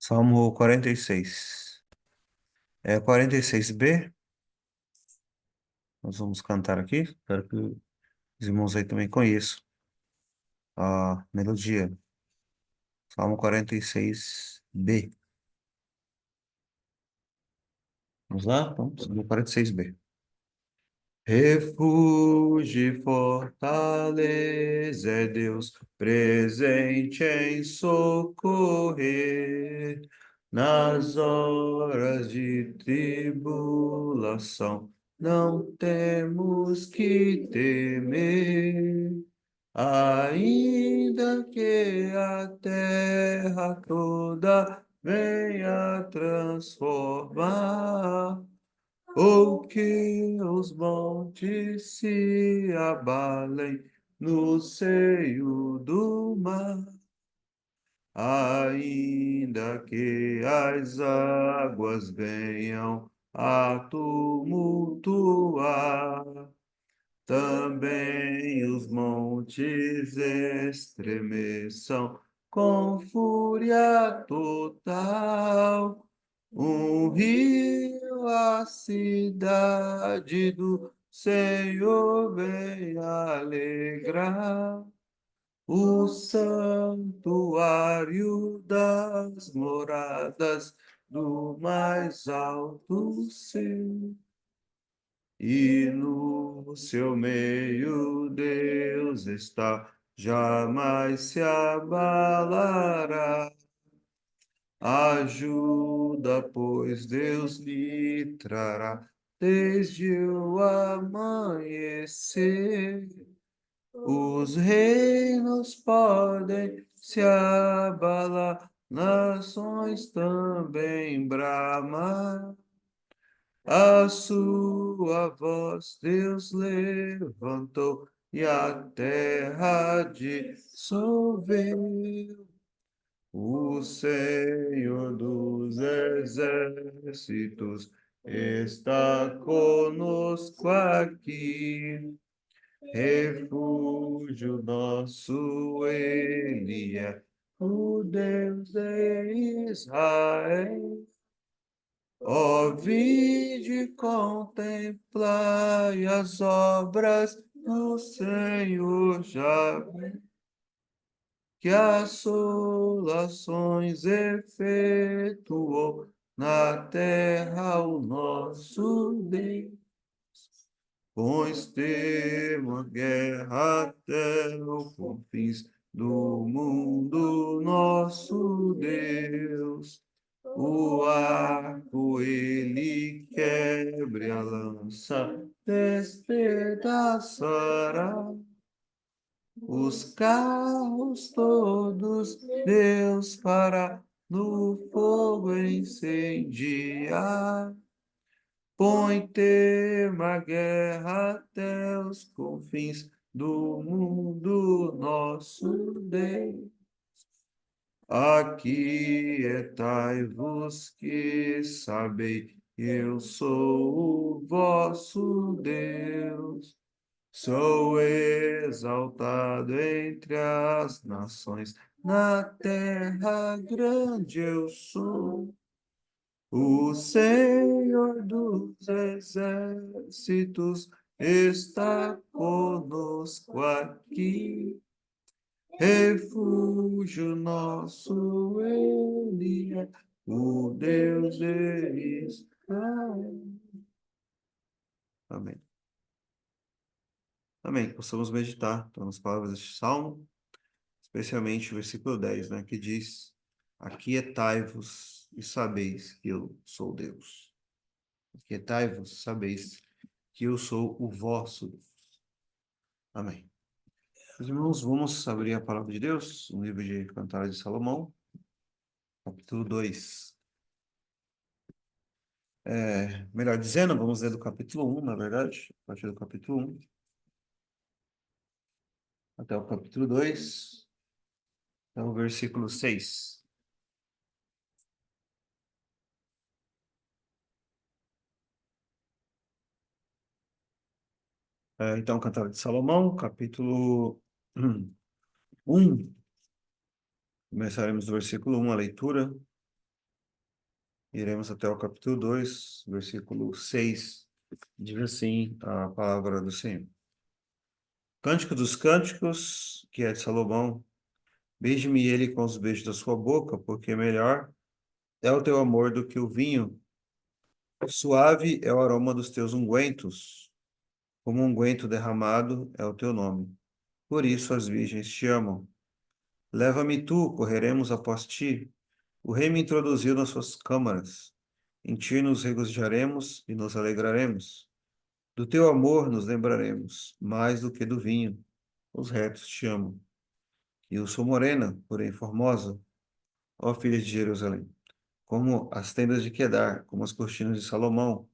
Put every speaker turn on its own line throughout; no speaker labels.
Salmo 46. É 46b. Nós vamos cantar aqui. Espero que os irmãos aí também conheçam a melodia. Salmo 46b. Vamos lá? Vamos, Salmo 46b. Refúgio e fortaleza é Deus presente em socorrer nas horas de tribulação. Não temos que temer, ainda que a terra toda venha transformar. Ou que os montes se abalem no seio do mar, ainda que as águas venham a tumultuar, também os montes estremeçam com fúria total. Um rio, a cidade do Senhor vem alegrar. O santuário das moradas do mais alto céu. E no seu meio Deus está, jamais se abalará. Ajuda, pois Deus lhe trará desde o amanhecer. Os reinos podem se abalar, nações também bramar. A sua voz Deus levantou e a terra dissolveu. O Senhor dos exércitos está conosco aqui. Refúgio nosso Ele é, o Deus de Israel. Ó, vinde contemplai as obras do Senhor Javé, que assolações efetuou na terra o nosso Deus. Pois temo a guerra até os confins do mundo, nosso Deus. O arco ele quebre, a lança despedaçará. Os carros todos Deus fará no fogo incendiar. Põe termo à guerra até os confins do mundo, nosso Deus. Aquietai-vos que sabei, eu sou o vosso Deus. Sou exaltado entre as nações, na terra grande eu sou. O Senhor dos exércitos está conosco aqui. Refúgio nosso Ele é, o Deus de Israel. Amém. Amém. Possamos meditar então, nas palavras deste salmo, especialmente o versículo 10, né, que diz: Aquietai-vos e sabeis que eu sou Deus. Aquietai-vos, sabeis que eu sou o vosso Deus. Amém. Meus irmãos, vamos abrir a palavra de Deus, no livro de Cantares de Salomão, capítulo 2. Melhor dizendo, vamos ler do capítulo 1, na verdade, a partir do capítulo 1 até o capítulo 2, até o versículo 6. Então, Cantares de Salomão, capítulo 1. Começaremos do versículo 1, a leitura. Iremos até o capítulo 2, versículo 6. Diz assim a palavra do Senhor. Cântico dos Cânticos, que é de Salomão. Beije-me ele com os beijos da sua boca, porque melhor é o teu amor do que o vinho. Suave é o aroma dos teus ungüentos, como um unguento derramado é o teu nome. Por isso as virgens te amam. Leva-me tu, correremos após ti. O rei me introduziu nas suas câmaras. Em ti nos regozijaremos e nos alegraremos. Do teu amor nos lembraremos, mais do que do vinho. Os retos te amam. Eu sou morena, porém formosa, ó filha de Jerusalém, como as tendas de Quedar, como as cortinas de Salomão.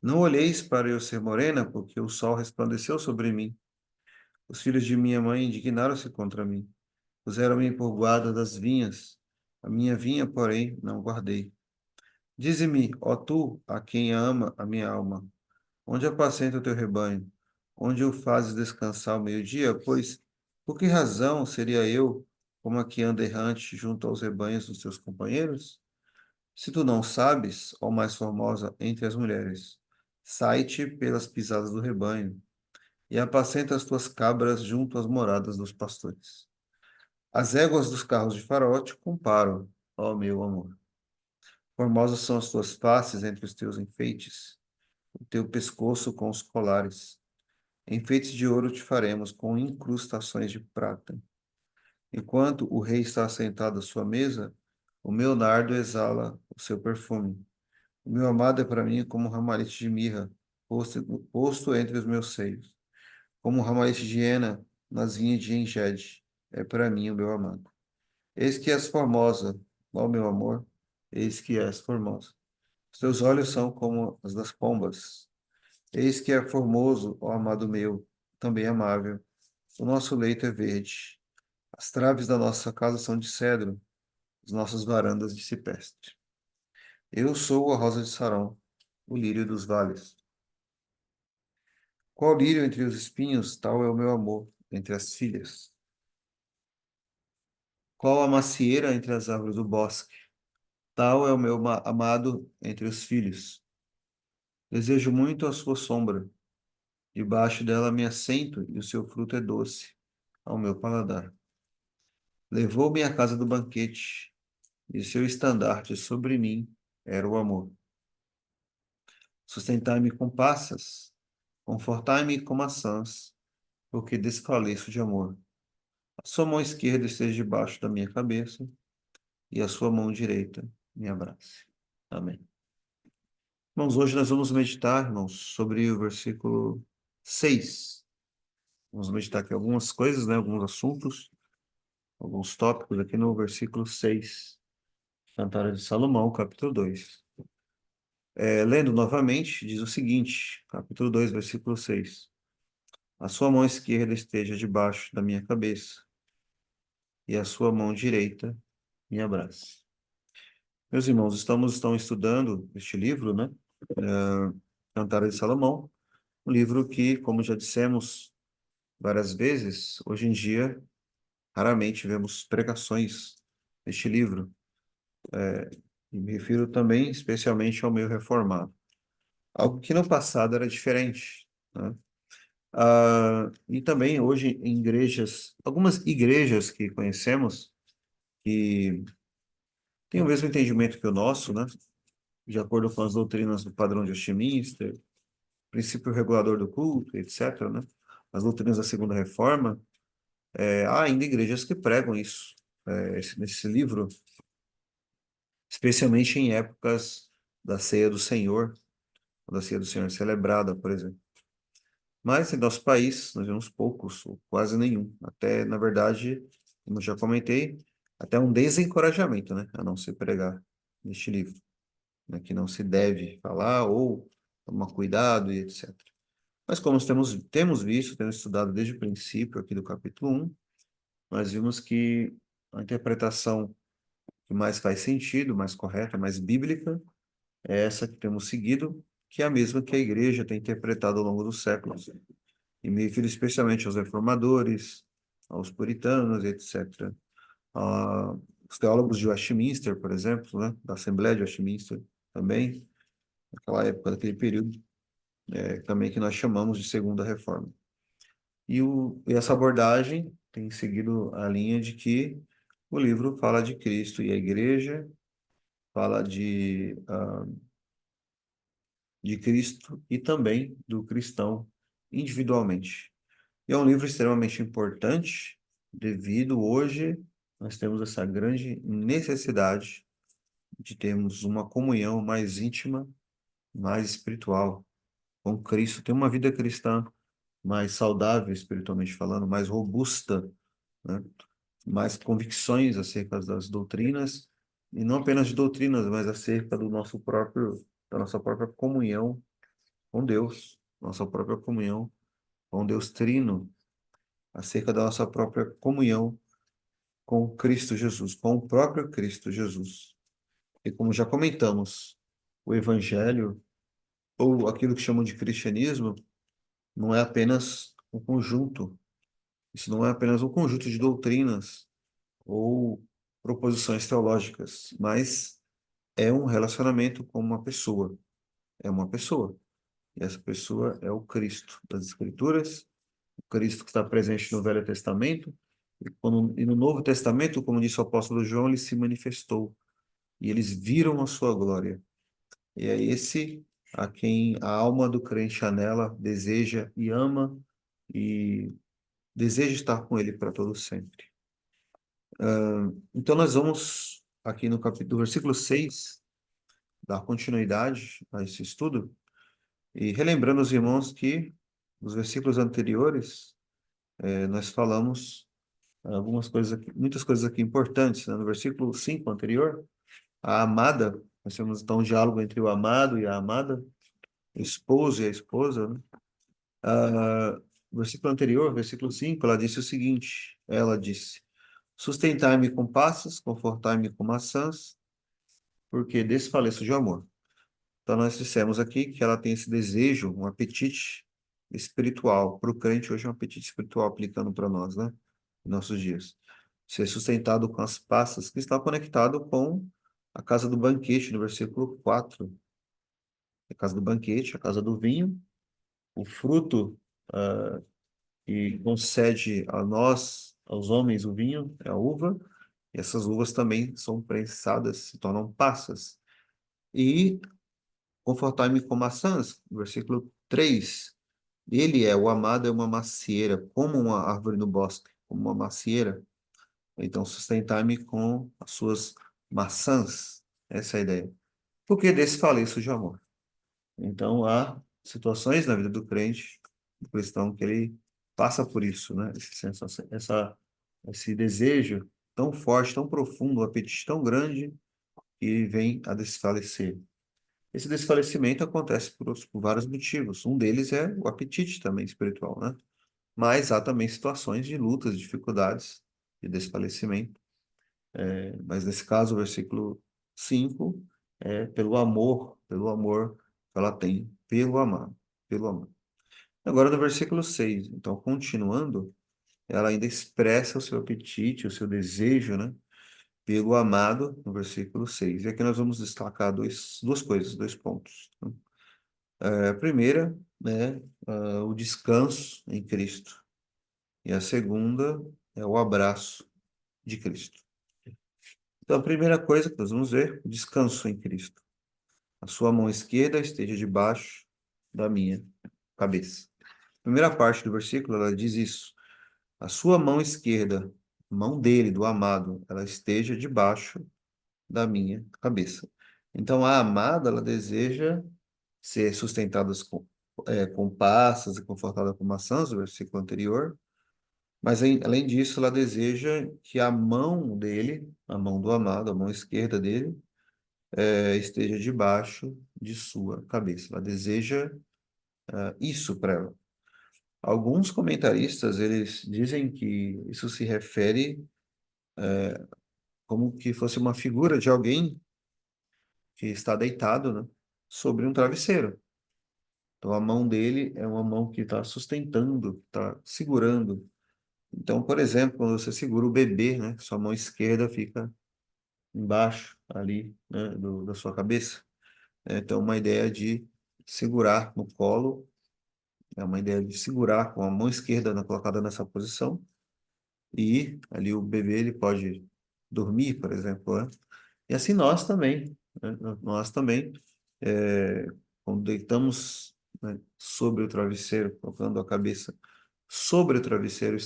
Não olheis para eu ser morena, porque o sol resplandeceu sobre mim. Os filhos de minha mãe indignaram-se contra mim. Puseram-me por guarda das vinhas. A minha vinha, porém, não guardei. Dize-me, ó tu, a quem ama a minha alma, onde apacenta o teu rebanho? Onde o fazes descansar ao meio-dia? Pois, por que razão seria eu como a que anda errante junto aos rebanhos dos teus companheiros? Se tu não sabes, ó mais formosa entre as mulheres, sai-te pelas pisadas do rebanho e apacenta as tuas cabras junto às moradas dos pastores. As éguas dos carros de Faraó te comparo, ó meu amor. Formosas são as tuas faces entre os teus enfeites, o teu pescoço com os colares. Enfeites de ouro te faremos com incrustações de prata. Enquanto o rei está sentado à sua mesa, o meu nardo exala o seu perfume. O meu amado é para mim como um ramalhete de mirra, posto entre os meus seios. Como um ramalhete de hena nas vinhas de Engede, é para mim o meu amado. Eis que és formosa, ó meu amor, eis que és formosa. Os teus olhos são como os das pombas. Eis que é formoso, ó amado meu, também amável. O nosso leito é verde. As traves da nossa casa são de cedro, as nossas varandas de cipreste. Eu sou a rosa de Saron, o lírio dos vales. Qual lírio entre os espinhos, tal é o meu amor entre as filhas. Qual a macieira entre as árvores do bosque, tal é o meu amado entre os filhos. Desejo muito a sua sombra, debaixo dela me assento e o seu fruto é doce ao meu paladar. Levou-me à casa do banquete, e seu estandarte sobre mim era o amor. Sustentai-me com passas, confortai-me com maçãs, porque desfaleço de amor. A sua mão esquerda esteja debaixo da minha cabeça, e a sua mão direita me abrace. Amém. Irmãos, hoje nós vamos meditar, irmãos, sobre o versículo 6. Vamos meditar aqui algumas coisas, né, alguns assuntos, alguns tópicos aqui no versículo 6. Cantares de Salomão, capítulo 2. Lendo novamente, diz o seguinte, capítulo 2, versículo 6. A sua mão esquerda esteja debaixo da minha cabeça, e a sua mão direita me abrace. Meus irmãos, estão estudando este livro, né? Cantares de Salomão, um livro que, como já dissemos várias vezes, hoje em dia, raramente vemos pregações neste livro. E me refiro também, especialmente, ao meio reformado. Algo que no passado era diferente, né? E também hoje em igrejas, algumas igrejas que conhecemos, que têm o mesmo entendimento que o nosso, né? De acordo com as doutrinas do padrão de Westminster, princípio regulador do culto, etc., né? As doutrinas da Segunda Reforma, há ainda igrejas que pregam isso, nesse livro, especialmente em épocas da Ceia do Senhor, quando a Ceia do Senhor é celebrada, por exemplo. Mas em nosso país, nós vemos poucos, ou quase nenhum. Até, na verdade, como eu já comentei, até um desencorajamento, né, a não se pregar neste livro, né, que não se deve falar ou tomar cuidado e etc. Mas como temos visto, temos estudado desde o princípio aqui do capítulo 1, nós vimos que a interpretação que mais faz sentido, mais correta, mais bíblica, é essa que temos seguido, que é a mesma que a igreja tem interpretado ao longo dos séculos. E me refiro especialmente aos reformadores, aos puritanos, etc. os teólogos de Westminster, por exemplo, né, da Assembleia de Westminster também, naquela época, naquele período, também que nós chamamos de Segunda Reforma. E essa abordagem tem seguido a linha de que o livro fala de Cristo e a igreja, fala de Cristo e também do cristão individualmente. E é um livro extremamente importante, devido hoje nós temos essa grande necessidade de termos uma comunhão mais íntima, mais espiritual com Cristo, ter uma vida cristã mais saudável espiritualmente falando, mais robusta, né? Mais convicções acerca das doutrinas, e não apenas de doutrinas, mas acerca da nossa própria comunhão com Deus, nossa própria comunhão com Deus Trino, acerca da nossa própria comunhão com Cristo Jesus, com o próprio Cristo Jesus. E como já comentamos, o Evangelho, ou aquilo que chamam de cristianismo, não é apenas um conjunto, isso não é apenas um conjunto de doutrinas ou proposições teológicas, mas é um relacionamento com uma pessoa. É uma pessoa. E essa pessoa é o Cristo das Escrituras, o Cristo que está presente no Velho Testamento, e no Novo Testamento, como disse o apóstolo João, ele se manifestou, e eles viram a sua glória. E é esse a quem a alma do crente anela, deseja e ama, e deseja estar com ele para todo sempre. Então nós vamos aqui no capítulo, versículo 6, dar continuidade a esse estudo, e relembrando os irmãos que nos versículos anteriores nós falamos algumas coisas aqui, muitas coisas aqui importantes, né? No versículo 5 anterior, a amada, nós temos então um diálogo entre o amado e a amada, o esposo e a esposa, né? No versículo anterior, versículo 5, ela disse, sustentai-me com passas, confortai-me com maçãs, porque desfaleço de amor. Então, nós dissemos aqui que ela tem esse desejo, um apetite espiritual. Para o crente, hoje é um apetite espiritual aplicando para nós, né? Em nossos dias. Ser sustentado com as passas, que está conectado com a casa do banquete, no versículo 4. A casa do banquete, a casa do vinho, o fruto que concede a nós, aos homens, o vinho, é a uva, e essas uvas também são prensadas, se tornam passas. E confortai-me com maçãs, versículo 3. Ele o amado é uma macieira, como uma árvore no bosque, como uma macieira. Então, sustentai-me com as suas maçãs. Essa é a ideia. Porque desfaleço de amor. Então, há situações na vida do crente, do cristão, que ele passa por isso, né? Esse desejo tão forte, tão profundo, um apetite tão grande, que vem a desfalecer. Esse desfalecimento acontece por vários motivos. Um deles é o apetite também espiritual, né? Mas há também situações de lutas, dificuldades, de desfalecimento. Mas nesse caso, o versículo 5 é pelo amor que ela tem pelo amado, pelo amor. Agora no versículo 6, então continuando, ela ainda expressa o seu apetite, o seu desejo, né? Pelo amado, no versículo 6. E aqui nós vamos destacar duas coisas, dois pontos. A primeira, né, o descanso em Cristo. E a segunda é o abraço de Cristo. Então, a primeira coisa que nós vamos ver, o descanso em Cristo. A sua mão esquerda esteja debaixo da minha cabeça. A primeira parte do versículo, ela diz isso. A sua mão esquerda, mão dele, do amado, ela esteja debaixo da minha cabeça. Então, a amada, ela deseja ser sustentada com passas e confortada com maçãs, o versículo anterior, mas além disso, ela deseja que a mão dele, a mão do amado, a mão esquerda dele, esteja debaixo de sua cabeça. Ela deseja isso para ela. Alguns comentaristas, eles dizem que isso se refere como que fosse uma figura de alguém que está deitado, né, sobre um travesseiro. Então, a mão dele é uma mão que está sustentando, está segurando. Então, por exemplo, quando você segura o bebê, né, sua mão esquerda fica embaixo ali, né, da sua cabeça. Então, uma ideia de segurar no colo, é uma ideia de segurar com a mão esquerda colocada nessa posição, e ali o bebê ele pode dormir, por exemplo, né? E assim nós também, né? Nós também, é, quando deitamos, né, sobre o travesseiro, colocando a cabeça sobre o travesseiro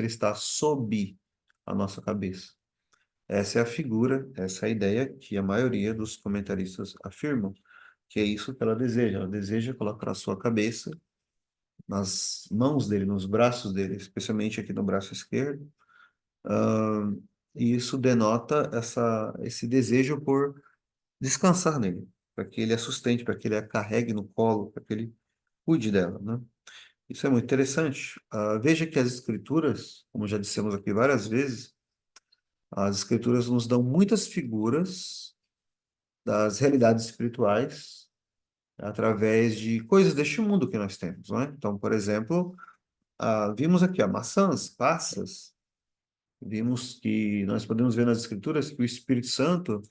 está sob a nossa cabeça. Essa é a figura, essa é a ideia que a maioria dos comentaristas afirmam, que é isso que ela deseja. Ela deseja colocar a sua cabeça nas mãos dele, nos braços dele, especialmente aqui no braço esquerdo. E isso denota esse desejo por descansar nele, para que ele a sustente, para que ele a carregue no colo, para que ele cuide dela, né? Isso é muito interessante. Veja que as escrituras, como já dissemos aqui várias vezes, as escrituras nos dão muitas figuras das realidades espirituais através de coisas deste mundo que nós temos, não é? Então, por exemplo, vimos aqui, maçãs, passas, vimos que nós podemos ver nas escrituras que o Espírito Santo,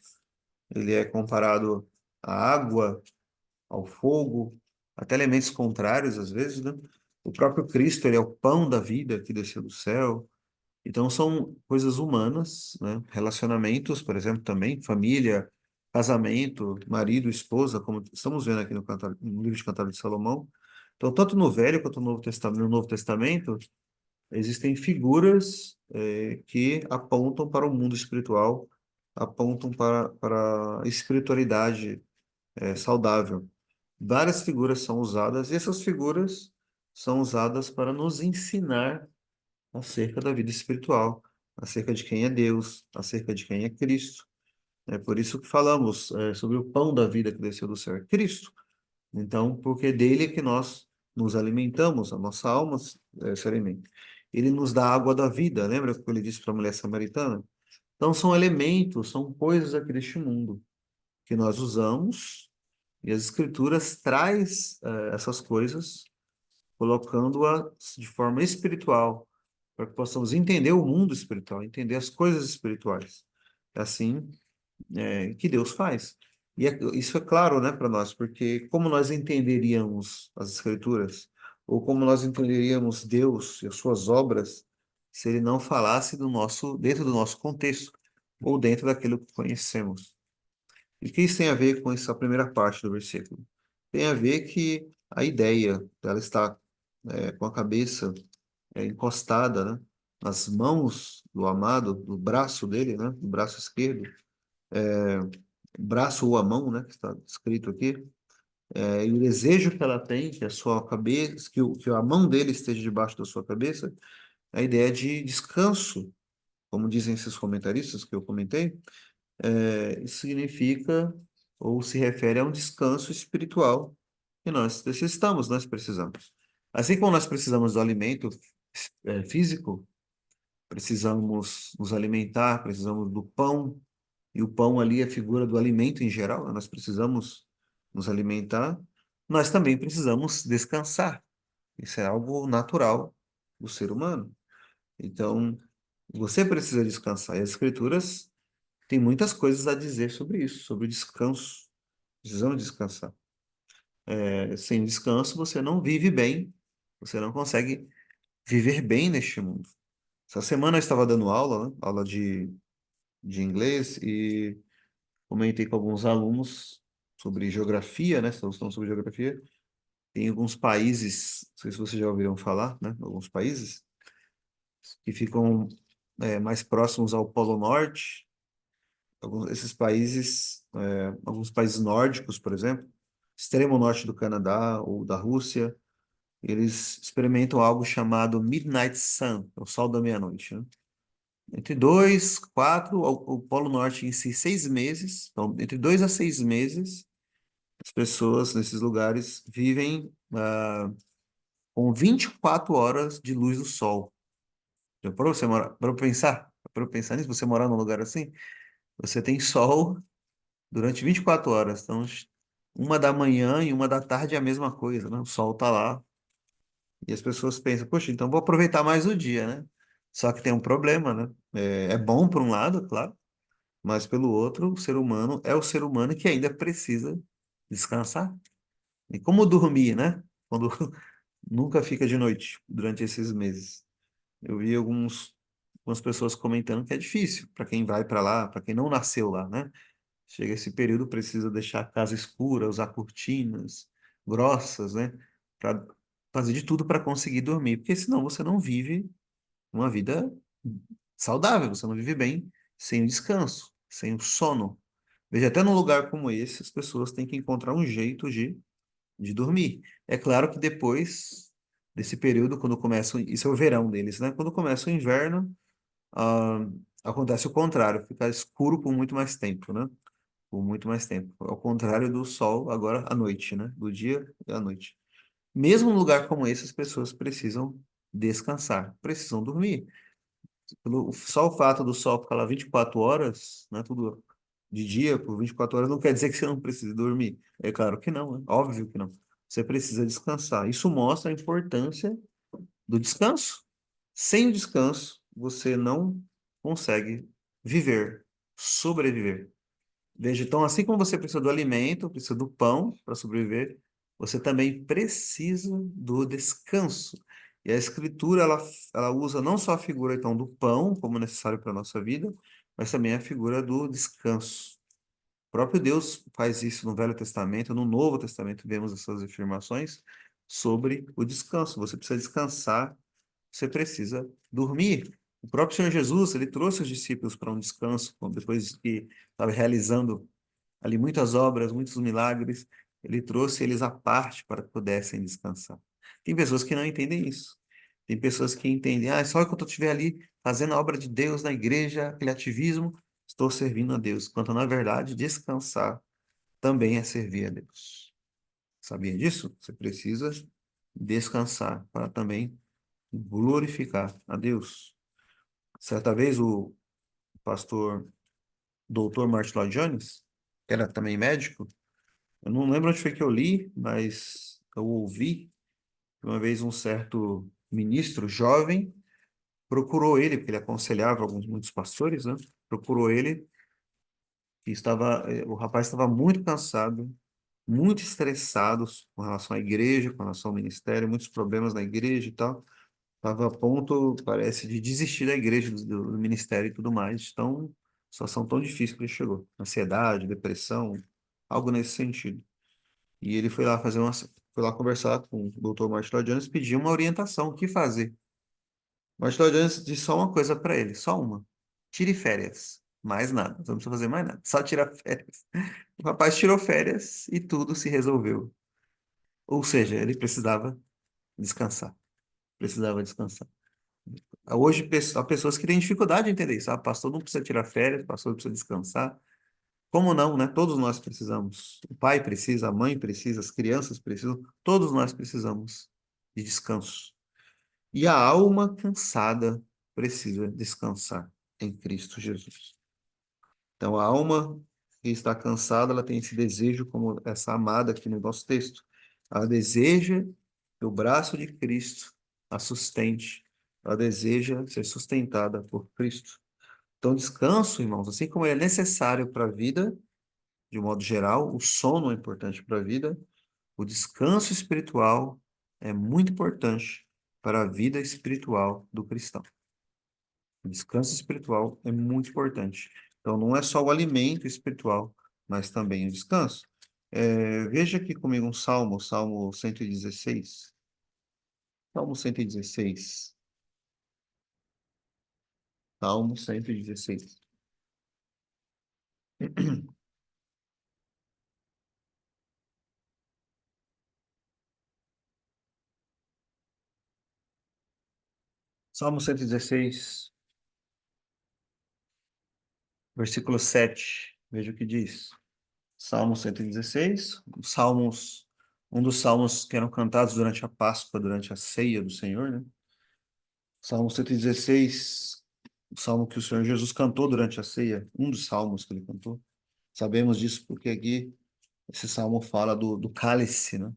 ele é comparado à água, ao fogo, até elementos contrários às vezes, né? O próprio Cristo, ele é o pão da vida que desceu do céu. Então são coisas humanas, né? Relacionamentos, por exemplo, também, família, casamento, marido, esposa, como estamos vendo aqui no livro de Cantares de Salomão. Então, tanto no Velho quanto no Novo Testamento, existem figuras que apontam para o mundo espiritual, apontam para a espiritualidade saudável. Várias figuras são usadas, e essas figuras são usadas para nos ensinar acerca da vida espiritual, acerca de quem é Deus, acerca de quem é Cristo. É por isso que falamos sobre o pão da vida que desceu do céu, é Cristo. Então, porque é dele que nós nos alimentamos, a nossa alma se alimenta. Ele nos dá a água da vida, lembra o que ele disse para a mulher samaritana? Então, são elementos, são coisas aqui deste mundo que nós usamos, e as Escrituras traz essas coisas, colocando-as de forma espiritual, para que possamos entender o mundo espiritual, entender as coisas espirituais. É assim que Deus faz. E isso é claro, né, para nós, porque como nós entenderíamos as Escrituras, ou como nós entenderíamos Deus e as suas obras, se ele não falasse dentro do nosso contexto, ou dentro daquilo que conhecemos. E o que isso tem a ver com essa primeira parte do versículo? Tem a ver que a ideia dela está com a cabeça encostada, né, nas mãos do amado, do braço dele, né, do braço esquerdo, braço ou a mão, né, que está escrito aqui, e o desejo que ela tem, que a sua cabeça, que a mão dele esteja debaixo da sua cabeça, é a ideia de descanso, como dizem esses comentaristas que eu comentei, isso significa ou se refere a um descanso espiritual que nós necessitamos, nós precisamos. Assim como nós precisamos do alimento físico, precisamos nos alimentar, precisamos do pão, e o pão ali é a figura do alimento em geral, né? Nós precisamos nos alimentar, nós também precisamos descansar. Isso é algo natural do ser humano. Então, você precisa descansar. E as Escrituras têm muitas coisas a dizer sobre isso, sobre o descanso. Precisamos descansar. Sem descanso, você não vive bem, você não consegue viver bem neste mundo. Essa semana eu estava dando aula, né? Aula de inglês, e comentei com alguns alunos sobre geografia, né? Estamos falando sobre geografia. Tem alguns países, não sei se vocês já ouviram falar, né? Alguns países que ficam mais próximos ao Polo Norte. Esses países, alguns países nórdicos, por exemplo, extremo norte do Canadá ou da Rússia, eles experimentam algo chamado Midnight Sun, o sol da meia-noite, né? Entre 2, 4, o Polo Norte em si, 6 meses, então, entre 2 a 6 meses, as pessoas nesses lugares vivem com 24 horas de luz do sol. Já parou você para pensar nisso, você morar num lugar assim, você tem sol durante 24 horas. Então, 1 da manhã e 1 da tarde é a mesma coisa, né? O sol tá lá. E as pessoas pensam, poxa, então vou aproveitar mais o dia, né? Só que tem um problema, né? É bom por um lado, claro, mas pelo outro, o ser humano é o ser humano que ainda precisa descansar. E como dormir, né? Quando nunca fica de noite durante esses meses. Eu vi algumas pessoas comentando que é difícil para quem vai para lá, para quem não nasceu lá, né? Chega esse período, precisa deixar a casa escura, usar cortinas grossas, né? Para fazer de tudo para conseguir dormir, porque senão você não vive uma vida saudável, você não vive bem sem o descanso, sem o sono. Veja, até num lugar como esse, as pessoas têm que encontrar um jeito de dormir. É claro que depois desse período, quando começa, isso é o verão deles, né? Quando começa o inverno, ah, acontece o contrário, fica escuro por muito mais tempo, né? Por muito mais tempo. Ao contrário do sol, agora à noite, né? Do dia e à noite. Mesmo num lugar como esse, as pessoas precisam descansar, precisam dormir. Só o fato do sol ficar lá 24 horas, né? Tudo de dia por 24 horas, não quer dizer que você não precise dormir. É claro que não, né? Óbvio que não. Você precisa descansar. Isso mostra a importância do descanso. Sem o descanso, você não consegue viver, sobreviver. Veja, então, assim como você precisa do alimento, precisa do pão para sobreviver, você também precisa do descanso. E a Escritura, ela usa não só a figura, então, do pão como necessário para a nossa vida, mas também a figura do descanso. O próprio Deus faz isso no Velho Testamento, no Novo Testamento vemos essas afirmações sobre o descanso. Você precisa descansar, você precisa dormir. O próprio Senhor Jesus, ele trouxe os discípulos para um descanso, depois que estava realizando ali muitas obras, muitos milagres, ele trouxe eles à parte para que pudessem descansar. Tem pessoas que não entendem isso. Tem pessoas que entendem, só que eu estiver ali fazendo a obra de Deus na igreja, aquele ativismo, estou servindo a Deus. Quando, na verdade, descansar também é servir a Deus. Sabia disso? Você precisa descansar para também glorificar a Deus. Certa vez, o pastor Dr. Martin Lloyd Jones, que era também médico, eu não lembro onde foi que eu li, mas eu ouvi que uma vez um certo ministro jovem procurou ele, porque ele aconselhava muitos pastores, né? Procurou ele e o rapaz estava muito cansado, muito estressado com relação à igreja, com relação ao ministério, muitos problemas na igreja e tal. Estava a ponto, parece, de desistir da igreja, do ministério e tudo mais. Então, situação tão difícil que ele chegou. Ansiedade, depressão, algo nesse sentido. E ele foi lá conversar com o Dr. Martin Lloyd Jones, pedir uma orientação, o que fazer. O Martin Lloyd Jones disse só uma coisa para ele, só uma. Tire férias. Mais nada, não precisa fazer mais nada, só tirar férias. O rapaz tirou férias e tudo se resolveu. Ou seja, ele precisava descansar. Precisava descansar. Hoje, há pessoas que têm dificuldade de entender isso. Pastor não precisa tirar férias, pastor precisa descansar. Como não, né? Todos nós precisamos. O pai precisa, a mãe precisa, as crianças precisam, todos nós precisamos de descanso. E a alma cansada precisa descansar em Cristo Jesus. Então, a alma que está cansada, ela tem esse desejo, como essa amada aqui no nosso texto. Ela deseja que o braço de Cristo a sustente. Ela deseja ser sustentada por Cristo. Então, descanso, irmãos, assim como ele é necessário para a vida, de um modo geral, o sono é importante para a vida, o descanso espiritual é muito importante para a vida espiritual do cristão. O descanso espiritual é muito importante. Então, não é só o alimento espiritual, mas também o descanso. Veja aqui comigo um salmo, Salmo 116. Salmo 116. Salmo 116. Salmo 116, versículo 7. Veja o que diz. Salmo 116, um dos salmos que eram cantados durante a Páscoa, durante a ceia do Senhor, né? Salmo 116, o salmo que o Senhor Jesus cantou durante a ceia, um dos salmos que ele cantou. Sabemos disso porque aqui esse salmo fala do cálice, né?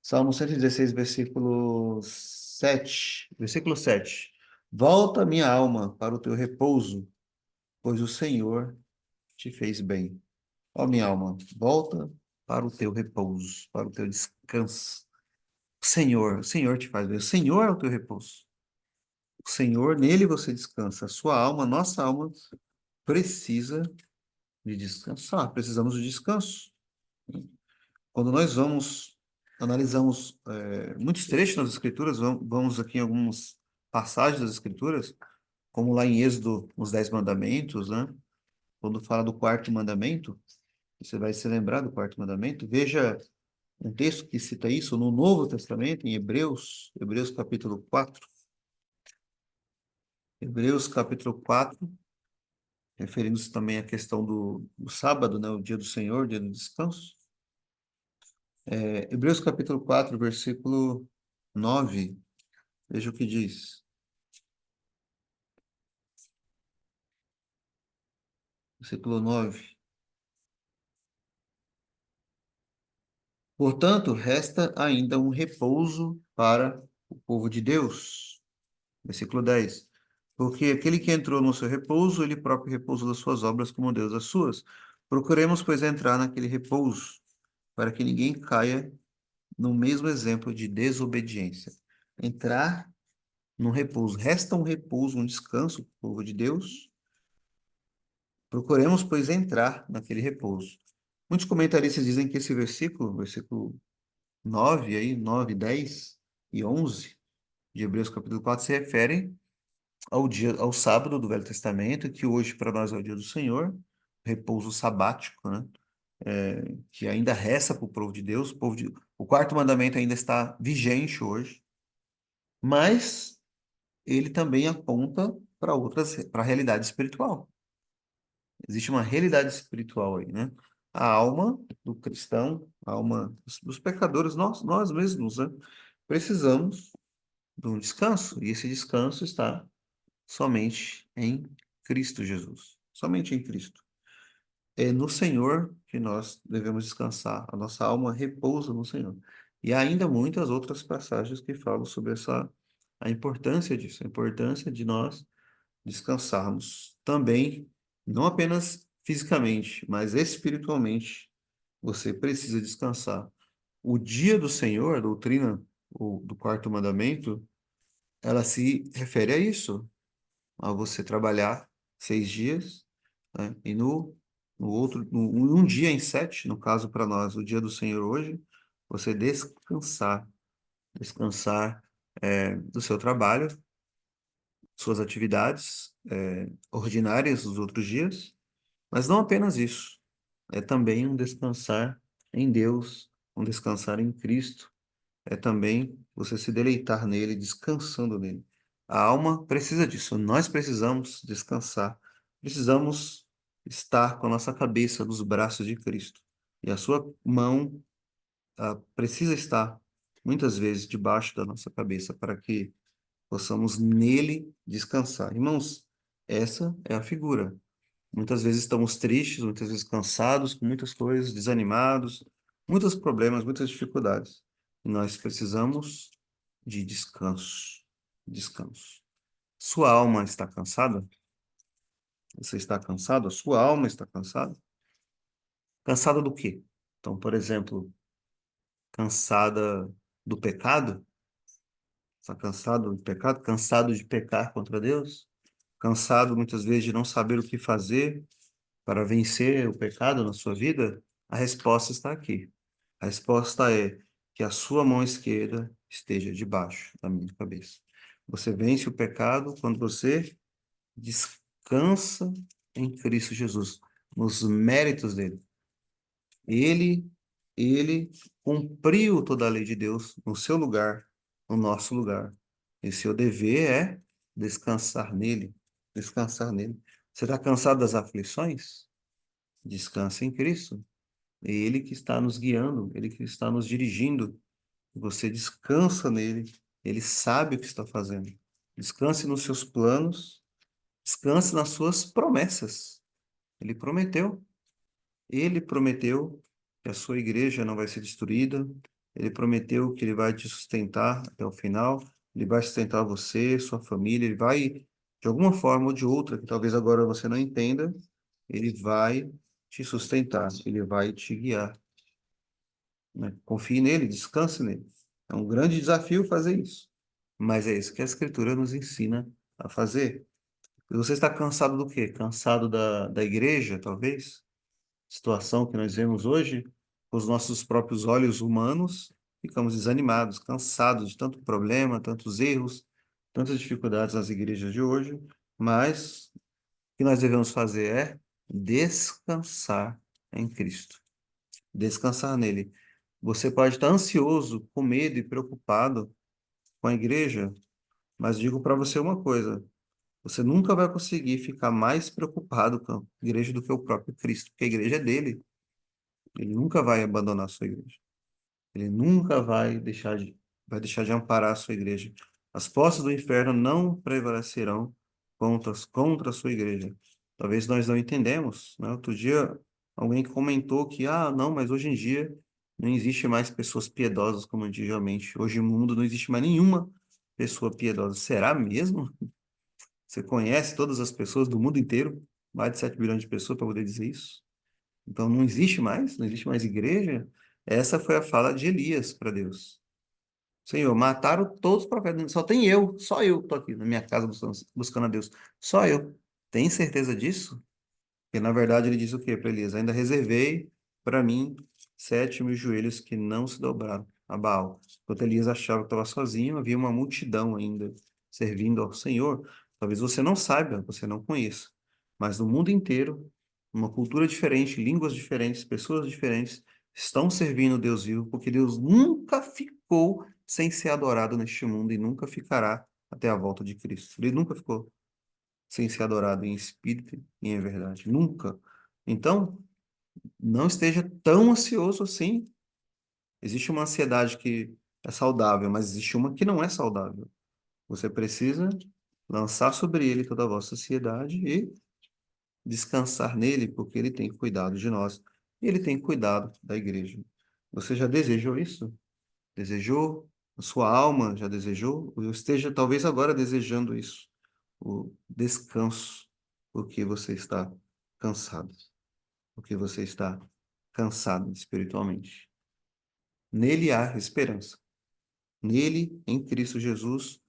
Salmo 116, versículo 7. Versículo 7. Volta minha alma para o teu repouso pois o Senhor te fez bem. Ó minha alma, volta para o teu repouso, para o teu descanso. O Senhor te faz bem. O Senhor é o teu repouso. O Senhor, nele você descansa. A sua alma, nossa alma, precisa de descansar. Precisamos de descanso. Quando nós analisamos muitos trechos das Escrituras, vamos aqui em algumas passagens das Escrituras, como lá em Êxodo, os 10 mandamentos, né? Quando fala do quarto mandamento, você vai se lembrar do quarto mandamento. Veja um texto que cita isso no Novo Testamento, em Hebreus capítulo 4. Hebreus capítulo 4, referindo-se também à questão do sábado, né? O dia do Senhor, o dia do descanso. Hebreus capítulo 4, versículo 9. Veja o que diz. Versículo 9. Portanto, resta ainda um repouso para o povo de Deus. Versículo 10. Porque aquele que entrou no seu repouso, ele próprio repousou das suas obras como Deus das suas. Procuremos, pois, entrar naquele repouso, para que ninguém caia no mesmo exemplo de desobediência. Entrar no repouso. Resta um repouso, um descanso para o povo de Deus. Procuremos, pois, entrar naquele repouso. Muitos comentaristas dizem que esse versículo 9 aí, 9, 10 e 11 de Hebreus capítulo 4 se referem ao sábado do Velho Testamento, que hoje para nós é o dia do Senhor, repouso sabático, né? Que ainda resta para o povo de Deus. O quarto mandamento ainda está vigente hoje, mas ele também aponta para a realidade espiritual. Existe uma realidade espiritual aí, né? A alma do cristão, a alma dos pecadores, nós mesmos, né? Precisamos de um descanso, e esse descanso está somente em Cristo Jesus. Somente em Cristo. É no Senhor que nós devemos descansar. A nossa alma repousa no Senhor. E há ainda muitas outras passagens que falam sobre a importância disso, a importância de nós descansarmos também, não apenas fisicamente, mas espiritualmente. Você precisa descansar. O dia do Senhor, a doutrina do quarto mandamento, ela se refere a isso, a você trabalhar 6 dias, né? E no outro, um dia em 7, no caso para nós, o dia do Senhor hoje, você descansar do seu trabalho, suas atividades ordinárias dos outros dias, mas não apenas isso, é também um descansar em Deus, um descansar em Cristo, é também você se deleitar nele, descansando nele. A alma precisa disso, nós precisamos descansar, precisamos estar com a nossa cabeça nos braços de Cristo. E a sua mão precisa estar, muitas vezes, debaixo da nossa cabeça, para que possamos nele descansar. Irmãos, essa é a figura. Muitas vezes estamos tristes, muitas vezes cansados, com muitas coisas, desanimados, muitos problemas, muitas dificuldades. E nós precisamos de descanso. Descanso. Sua alma está cansada? Você está cansado? A sua alma está cansada? Cansada do quê? Então, por exemplo, cansada do pecado? Está cansado do pecado? Cansado de pecar contra Deus? Cansado muitas vezes de não saber o que fazer para vencer o pecado na sua vida? A resposta está aqui. A resposta é que a sua mão esquerda esteja debaixo da minha cabeça. Você vence o pecado quando você descansa em Cristo Jesus, nos méritos dele. Ele, ele cumpriu toda a lei de Deus no seu lugar, no nosso lugar. E seu dever é descansar nele, descansar nele. Você está cansado das aflições? Descansa em Cristo. É Ele que está nos guiando, Ele que está nos dirigindo. Você descansa nele, Ele sabe o que está fazendo. Descanse nos seus planos, descanse nas suas promessas. Ele prometeu. Ele prometeu que a sua igreja não vai ser destruída. Ele prometeu que ele vai te sustentar até o final. Ele vai sustentar você, sua família. Ele vai De alguma forma ou de outra, que talvez agora você não entenda, ele vai te sustentar, ele vai te guiar, né? Confie nele, descanse nele. É um grande desafio fazer isso, mas é isso que a Escritura nos ensina a fazer. E você está cansado do quê? Cansado da igreja, talvez? Situação que nós vemos hoje, com os nossos próprios olhos humanos, ficamos desanimados, cansados de tanto problema, tantos erros, tantas dificuldades nas igrejas de hoje, mas o que nós devemos fazer é descansar em Cristo, descansar nele. Você pode estar ansioso, com medo e preocupado com a igreja, mas digo para você uma coisa: você nunca vai conseguir ficar mais preocupado com a igreja do que o próprio Cristo, porque a igreja é dele. Ele nunca vai abandonar a sua igreja. Ele nunca vai deixar de amparar a sua igreja. As portas do inferno não prevalecerão contra a sua igreja. Talvez nós não entendemos, né? Outro dia, alguém comentou que, não, mas hoje em dia não existe mais pessoas piedosas como antigamente. Hoje no mundo não existe mais nenhuma pessoa piedosa. Será mesmo? Você conhece todas as pessoas do mundo inteiro? Mais de 7 bilhões de pessoas para poder dizer isso? Então não existe mais igreja. Essa foi a fala de Elias para Deus. Senhor, mataram todos os profetas, só tem eu, só eu que estou aqui na minha casa buscando a Deus. Só eu. Tem certeza disso? Porque na verdade ele diz o quê para Elias? Ainda reservei para mim 7.000 joelhos que não se dobraram a Baal. Enquanto Elias achava que estava sozinho, havia uma multidão ainda servindo ao Senhor. Talvez você não saiba, você não conheça, mas no mundo inteiro, uma cultura diferente, línguas diferentes, pessoas diferentes estão servindo o Deus vivo, porque Deus nunca ficou sem ser adorado neste mundo e nunca ficará até a volta de Cristo. Ele nunca ficou sem ser adorado em espírito e em verdade. Nunca. Então, não esteja tão ansioso assim. Existe uma ansiedade que é saudável, mas existe uma que não é saudável. Você precisa lançar sobre ele toda a vossa ansiedade e descansar nele, porque ele tem cuidado de nós. E ele tem cuidado da igreja. Você já desejou isso? Desejou? A sua alma já desejou? Ou esteja talvez agora desejando isso, o descanso, porque você está cansado, porque você está cansado espiritualmente. Nele há esperança. Nele, em Cristo Jesus,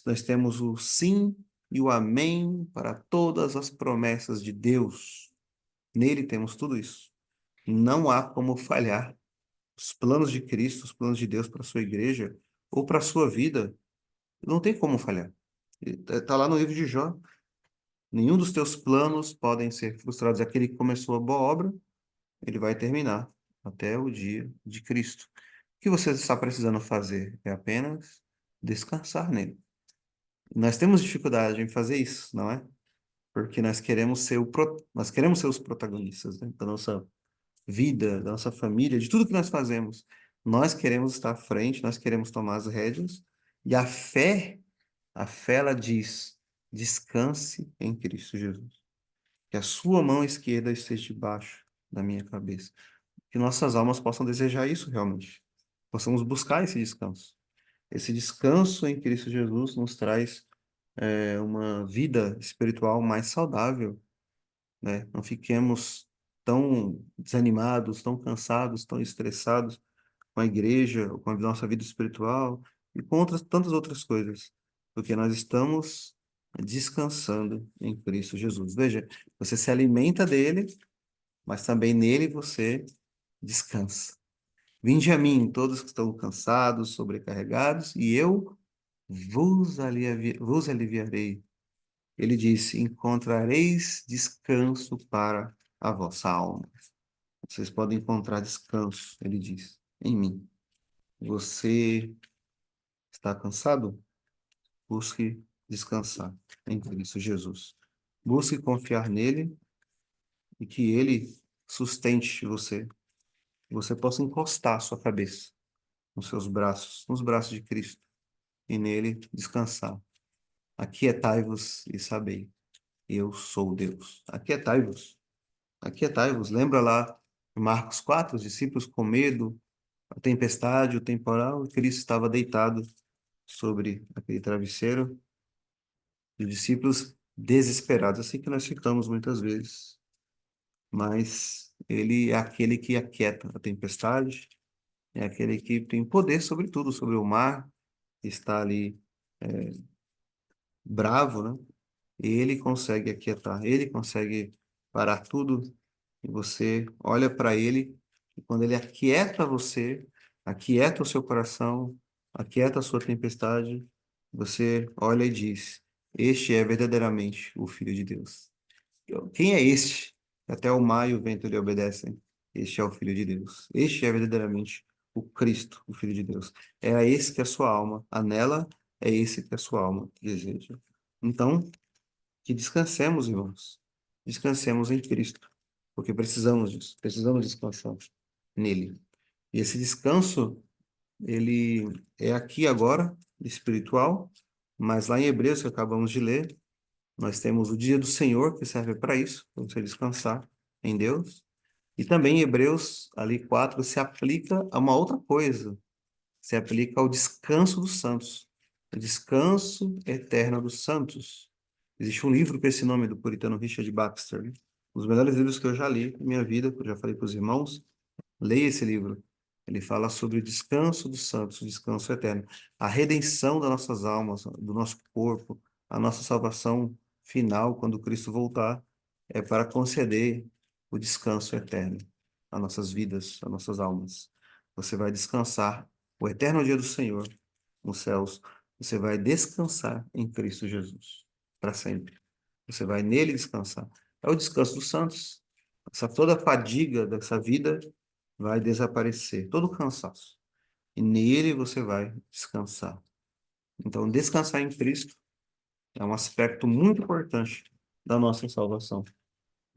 nós temos o sim e o amém para todas as promessas de Deus. Nele temos tudo isso. Não há como falhar. Os planos de Cristo, os planos de Deus para a sua igreja ou para a sua vida, não tem como falhar. Está lá no livro de Jó. Nenhum dos teus planos podem ser frustrados. Aquele que começou a boa obra, ele vai terminar até o dia de Cristo. O que você está precisando fazer é apenas descansar nele. Nós temos dificuldade em fazer isso, não é? Porque nós queremos ser os protagonistas, né, da nossa vida, da nossa família, de tudo que nós fazemos. Nós queremos estar à frente, nós queremos tomar as rédeas, e a fé ela diz: descanse em Cristo Jesus. Que a sua mão esquerda esteja debaixo da minha cabeça. Que nossas almas possam desejar isso realmente. Possamos buscar esse descanso. Esse descanso em Cristo Jesus nos traz uma vida espiritual mais saudável, né? Não fiquemos tão desanimados, tão cansados, tão estressados com a igreja, com a nossa vida espiritual e com tantas outras coisas, porque nós estamos descansando em Cristo Jesus. Veja, você se alimenta dele, mas também nele você descansa. Vinde a mim, todos que estão cansados, sobrecarregados, e eu vos aliviarei. Ele disse: encontrareis descanso para a vossa alma. Vocês podem encontrar descanso, ele diz, em mim. Você está cansado? Busque descansar em Cristo Jesus. Busque confiar nele e que ele sustente você. Que você possa encostar a sua cabeça nos seus braços, nos braços de Cristo, e nele descansar. Aquietai-vos e sabei, eu sou Deus. Aquietai-vos. Aquietai-vos. Lembra lá em Marcos 4, os discípulos com medo, a tempestade, o temporal, e Cristo estava deitado sobre aquele travesseiro. Os discípulos desesperados, assim que nós ficamos muitas vezes. Mas ele é aquele que aquieta a tempestade, é aquele que tem poder sobre tudo, sobre o mar, que está ali bravo, né? Ele consegue aquietar, ele consegue parar tudo e você olha para ele e quando ele aquieta você, aquieta o seu coração, aquieta a sua tempestade, você olha e diz: Este é verdadeiramente o Filho de Deus. Quem é este? Até o mar e o vento lhe obedecem. Este é o Filho de Deus. Este é verdadeiramente o Cristo, o Filho de Deus. É a esse que a sua alma anela, é esse que a sua alma deseja. Então, que descansemos, irmãos. Descansemos em Cristo, porque precisamos disso. Precisamos descansar nele. E esse descanso, ele é aqui agora, espiritual, mas lá em Hebreus, que acabamos de ler, nós temos o dia do Senhor, que serve para isso, para você descansar em Deus. E também em Hebreus, ali 4, se aplica a uma outra coisa, se aplica ao descanso dos santos, o descanso eterno dos santos. Existe um livro com esse nome do puritano Richard Baxter, né? Um dos melhores livros que eu já li na minha vida, que eu já falei para os irmãos, leia esse livro. Ele fala sobre o descanso dos santos, o descanso eterno, a redenção das nossas almas, do nosso corpo, a nossa salvação final, quando Cristo voltar, é para conceder o descanso eterno às nossas vidas, às nossas almas. Você vai descansar o eterno dia do Senhor nos céus. Você vai descansar em Cristo Jesus para sempre. Você vai nele descansar. É o descanso dos santos. Toda a fadiga dessa vida vai desaparecer, todo o cansaço. E nele você vai descansar. Então, descansar em Cristo é um aspecto muito importante da nossa salvação.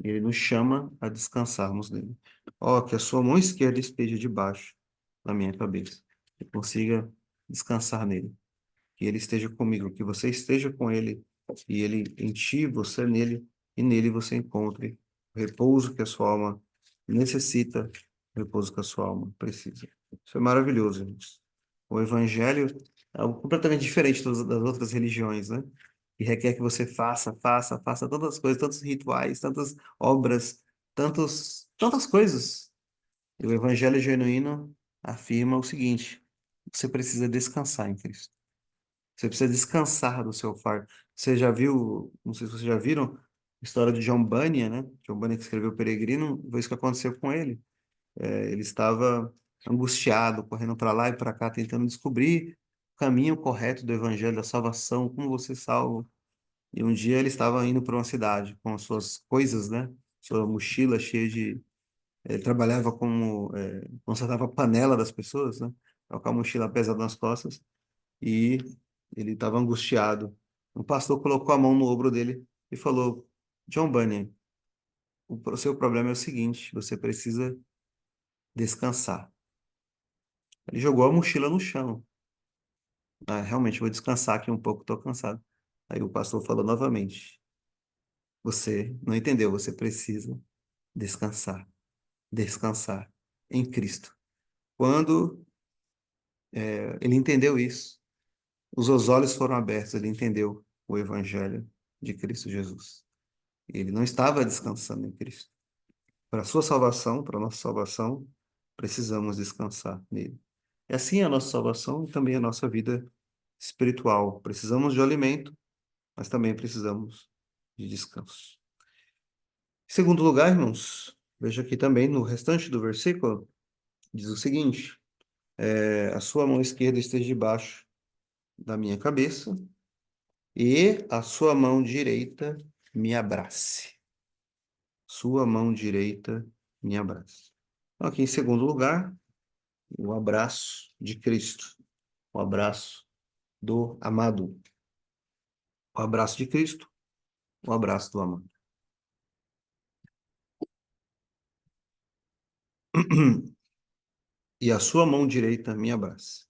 Ele nos chama a descansarmos nele. Ó, que a sua mão esquerda esteja debaixo da minha cabeça. Que eu consiga descansar nele. Que ele esteja comigo, que você esteja com ele, e ele em ti, você nele, e nele você encontre o repouso que a sua alma necessita, o repouso que a sua alma precisa. Isso é maravilhoso, irmãos. O evangelho é algo completamente diferente das outras religiões, né? E requer que você faça tantas coisas, tantos rituais, tantas obras, tantas coisas. E o evangelho genuíno afirma o seguinte: você precisa descansar em Cristo. Você precisa descansar do seu fardo. Você já viu, não sei se vocês já viram, a história de John Bunyan, né? John Bunyan que escreveu o Peregrino, foi isso que aconteceu com ele. Ele estava angustiado, correndo para lá e para cá, tentando descobrir o caminho correto do evangelho, da salvação, como você salvo. E um dia ele estava indo para uma cidade com as suas coisas, né? Sua mochila cheia de... Ele trabalhava como... consertava a panela das pessoas, né? Tava com a mochila pesada nas costas e ele estava angustiado. O pastor colocou a mão no ombro dele e falou: John Bunyan, o seu problema é o seguinte, você precisa descansar. Ele jogou a mochila no chão. Ah, realmente, vou descansar aqui um pouco, estou cansado. Aí o pastor falou novamente: você não entendeu, você precisa descansar. Descansar em Cristo. Quando ele entendeu isso, os seus olhos foram abertos, ele entendeu o evangelho de Cristo Jesus. Ele não estava descansando em Cristo. Para a sua salvação, para a nossa salvação, precisamos descansar nele. E assim é a nossa salvação e também a nossa vida espiritual. Precisamos de alimento, mas também precisamos de descanso. Em segundo lugar, irmãos, veja aqui também no restante do versículo, diz o seguinte: a sua mão esquerda esteja debaixo da minha cabeça e a sua mão direita me abrace. Sua mão direita me abrace. Então, aqui em segundo lugar, o abraço de Cristo, o abraço do amado, o abraço de Cristo, o abraço do amado. E a sua mão direita me abraça.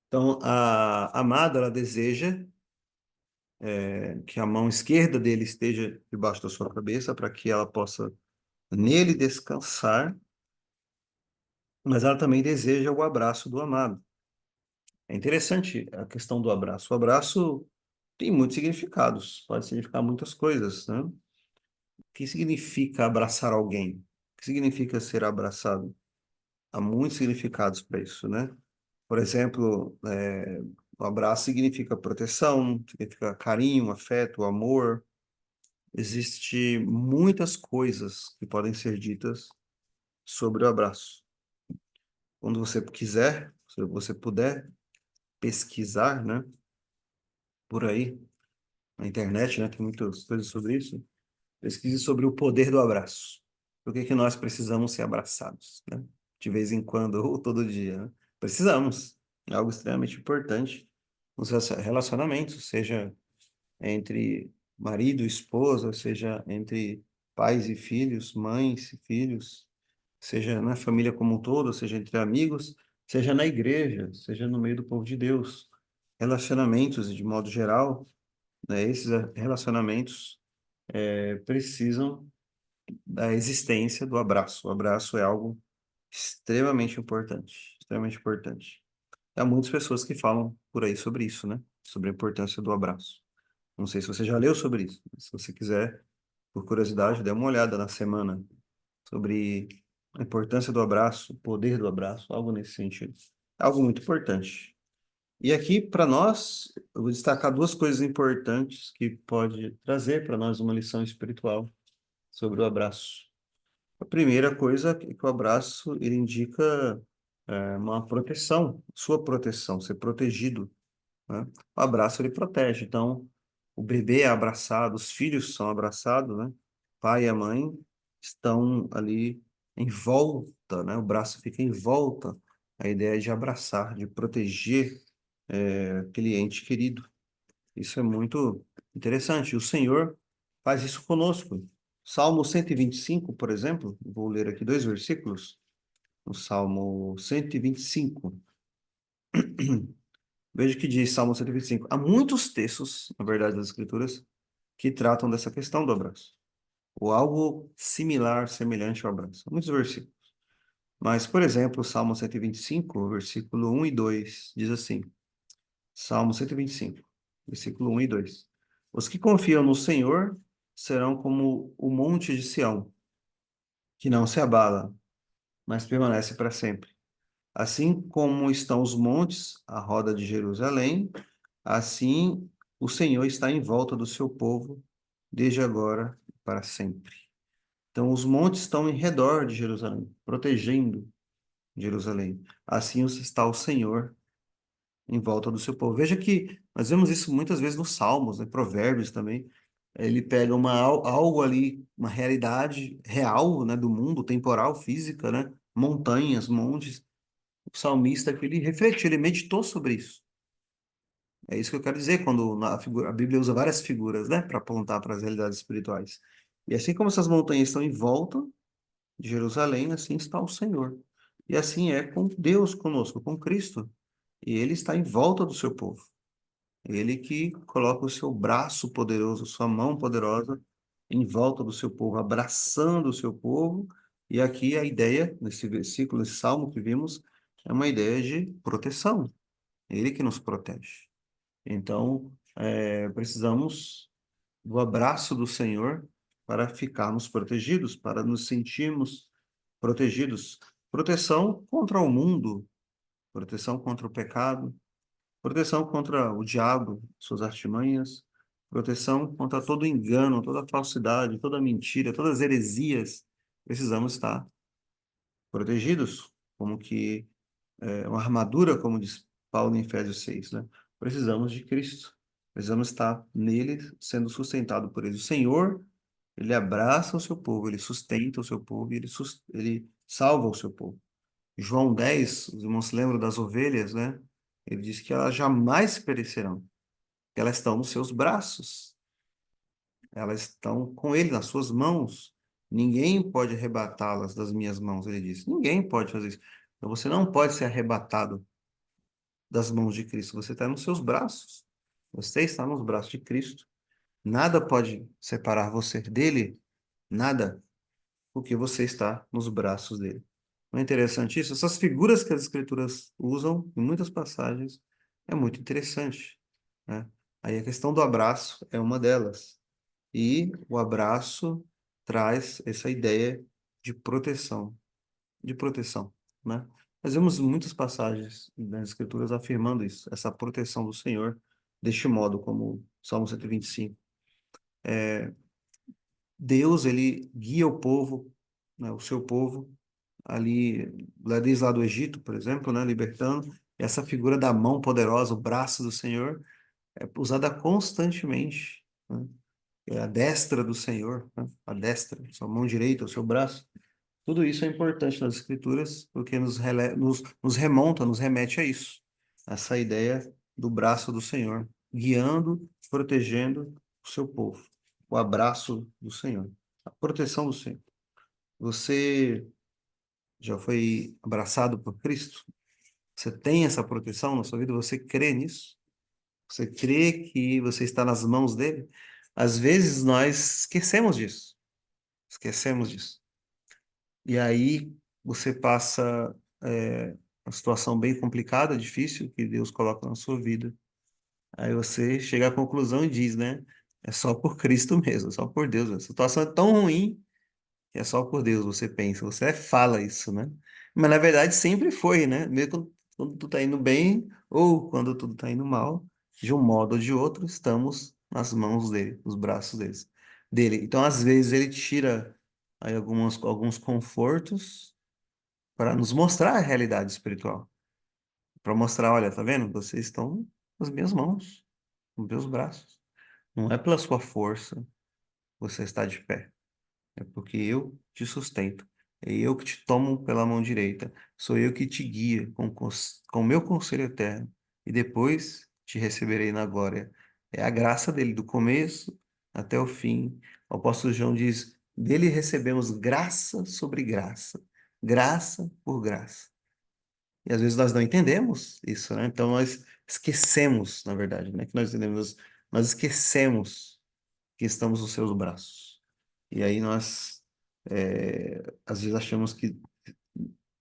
Então, a amada, ela deseja que a mão esquerda dele esteja debaixo da sua cabeça para que ela possa nele descansar, mas ela também deseja o abraço do amado. É interessante a questão do abraço. O abraço tem muitos significados, pode significar muitas coisas, né? O que significa abraçar alguém? O que significa ser abraçado? Há muitos significados para isso, né? Por exemplo, o abraço significa proteção, significa carinho, afeto, amor. Existem muitas coisas que podem ser ditas sobre o abraço. Quando você quiser, se você puder pesquisar, né, por aí, na internet, né, tem muitas coisas sobre isso. Pesquise sobre o poder do abraço. Por que que nós precisamos ser abraçados, né? De vez em quando ou todo dia, né? Precisamos. É algo extremamente importante nos relacionamentos, seja entre marido e esposa, seja entre pais e filhos, mães e filhos, seja na família como um todo, seja entre amigos, seja na igreja, seja no meio do povo de Deus. Relacionamentos, de modo geral, né, esses relacionamentos precisam da existência do abraço. O abraço é algo extremamente importante, extremamente importante. Há muitas pessoas que falam por aí sobre isso, né? Sobre a importância do abraço. Não sei se você já leu sobre isso. Se você quiser, por curiosidade, dê uma olhada na semana sobre a importância do abraço, o poder do abraço, algo nesse sentido. Algo muito importante. E aqui, para nós, eu vou destacar duas coisas importantes que pode trazer para nós uma lição espiritual sobre o abraço. A primeira coisa é que o abraço, ele indica uma proteção, sua proteção, ser protegido, né? O abraço, ele protege. Então, o bebê é abraçado, os filhos são abraçados, né? O pai e a mãe estão ali em volta, né? O braço fica em volta. A ideia é de abraçar, de proteger aquele ente querido. Isso é muito interessante. O Senhor faz isso conosco. Salmo 125, por exemplo, vou ler aqui dois versículos. No Salmo 125. Veja o que diz Salmo 125. Há muitos textos, na verdade, das Escrituras, que tratam dessa questão do abraço. Ou algo similar, semelhante ao abraço. Há muitos versículos. Mas, por exemplo, o Salmo 125, versículo 1 e 2, diz assim. Salmo 125, versículo 1 e 2. Os que confiam no Senhor serão como o monte de Sião, que não se abala, mas permanece para sempre. Assim como estão os montes à roda de Jerusalém, assim o Senhor está em volta do seu povo, desde agora e para sempre. Então, os montes estão em redor de Jerusalém, protegendo Jerusalém. Assim está o Senhor em volta do seu povo. Veja que nós vemos isso muitas vezes nos Salmos, né? Provérbios também. Ele pega algo ali, uma realidade real, né, do mundo, temporal, física, né? Montanhas, montes. O salmista aqui, ele refletiu, ele meditou sobre isso. É isso que eu quero dizer quando a Bíblia usa várias figuras, né, para apontar para as realidades espirituais. E assim como essas montanhas estão em volta de Jerusalém, assim está o Senhor. E assim é com Deus conosco, com Cristo. E ele está em volta do seu povo. Ele que coloca o seu braço poderoso, sua mão poderosa em volta do seu povo, abraçando o seu povo. E aqui a ideia, nesse versículo, nesse salmo que vimos, é uma ideia de proteção. É ele que nos protege. Então, precisamos do abraço do Senhor para ficarmos protegidos, para nos sentirmos protegidos. Proteção contra o mundo, proteção contra o pecado, proteção contra o diabo, suas artimanhas, proteção contra todo engano, toda falsidade, toda mentira, todas as heresias. Precisamos estar protegidos, como que uma armadura, como diz Paulo em Efésios 6, né? Precisamos de Cristo. Precisamos estar nele, sendo sustentado por ele. O Senhor, ele abraça o seu povo, ele sustenta o seu povo, e ele salva o seu povo. João 10, os irmãos se lembram das ovelhas, né? Ele diz que elas jamais perecerão, que elas estão nos seus braços, elas estão com ele, nas suas mãos. Ninguém pode arrebatá-las das minhas mãos, ele diz. Ninguém pode fazer isso. Então você não pode ser arrebatado das mãos de Cristo, você está nos seus braços. Você está nos braços de Cristo. Nada pode separar você dele, nada, porque você está nos braços dele. Não é interessante isso? Essas figuras que as Escrituras usam em muitas passagens é muito interessante, né? Aí a questão do abraço é uma delas. E o abraço traz essa ideia de proteção, né? Nós vemos muitas passagens nas Escrituras afirmando isso, essa proteção do Senhor, deste modo, como Salmo 125. Deus, ele guia o povo, né, o seu povo, ali, desde lá do Egito, por exemplo, né, libertando. E essa figura da mão poderosa, o braço do Senhor, é usada constantemente, né? É a destra do Senhor, né? A destra, sua mão direita, o seu braço. Tudo isso é importante nas Escrituras, porque nos remonta, nos remete a isso. Essa ideia do braço do Senhor, guiando, protegendo o seu povo. O abraço do Senhor. A proteção do Senhor. Você já foi abraçado por Cristo? Você tem essa proteção na sua vida? Você crê nisso? Você crê que você está nas mãos dele? Às vezes nós esquecemos disso. Esquecemos disso. E aí você passa uma situação bem complicada, difícil, que Deus coloca na sua vida. Aí você chega à conclusão e diz, né? É só por Cristo mesmo, é só por Deus. A situação é tão ruim que é só por Deus, você pensa, você fala isso, né? Mas na verdade sempre foi, né? Mesmo quando tu tá indo bem ou quando tudo tá indo mal, de um modo ou de outro, estamos nas mãos dele, nos braços dele. Então, às vezes, ele tira aí alguns confortos para nos mostrar a realidade espiritual. Para mostrar, olha, tá vendo? Vocês estão nas minhas mãos, nos meus braços. Não é pela sua força que você está de pé. É porque eu te sustento. É eu que te tomo pela mão direita. Sou eu que te guia com o meu conselho eterno. E depois te receberei na glória. É a graça dele, do começo até o fim. O apóstolo João diz: dele recebemos graça sobre graça, graça por graça. E às vezes nós não entendemos isso, né? Então nós esquecemos, na verdade, né? Que nós entendemos, nós esquecemos que estamos nos seus braços. E aí nós, às vezes, achamos que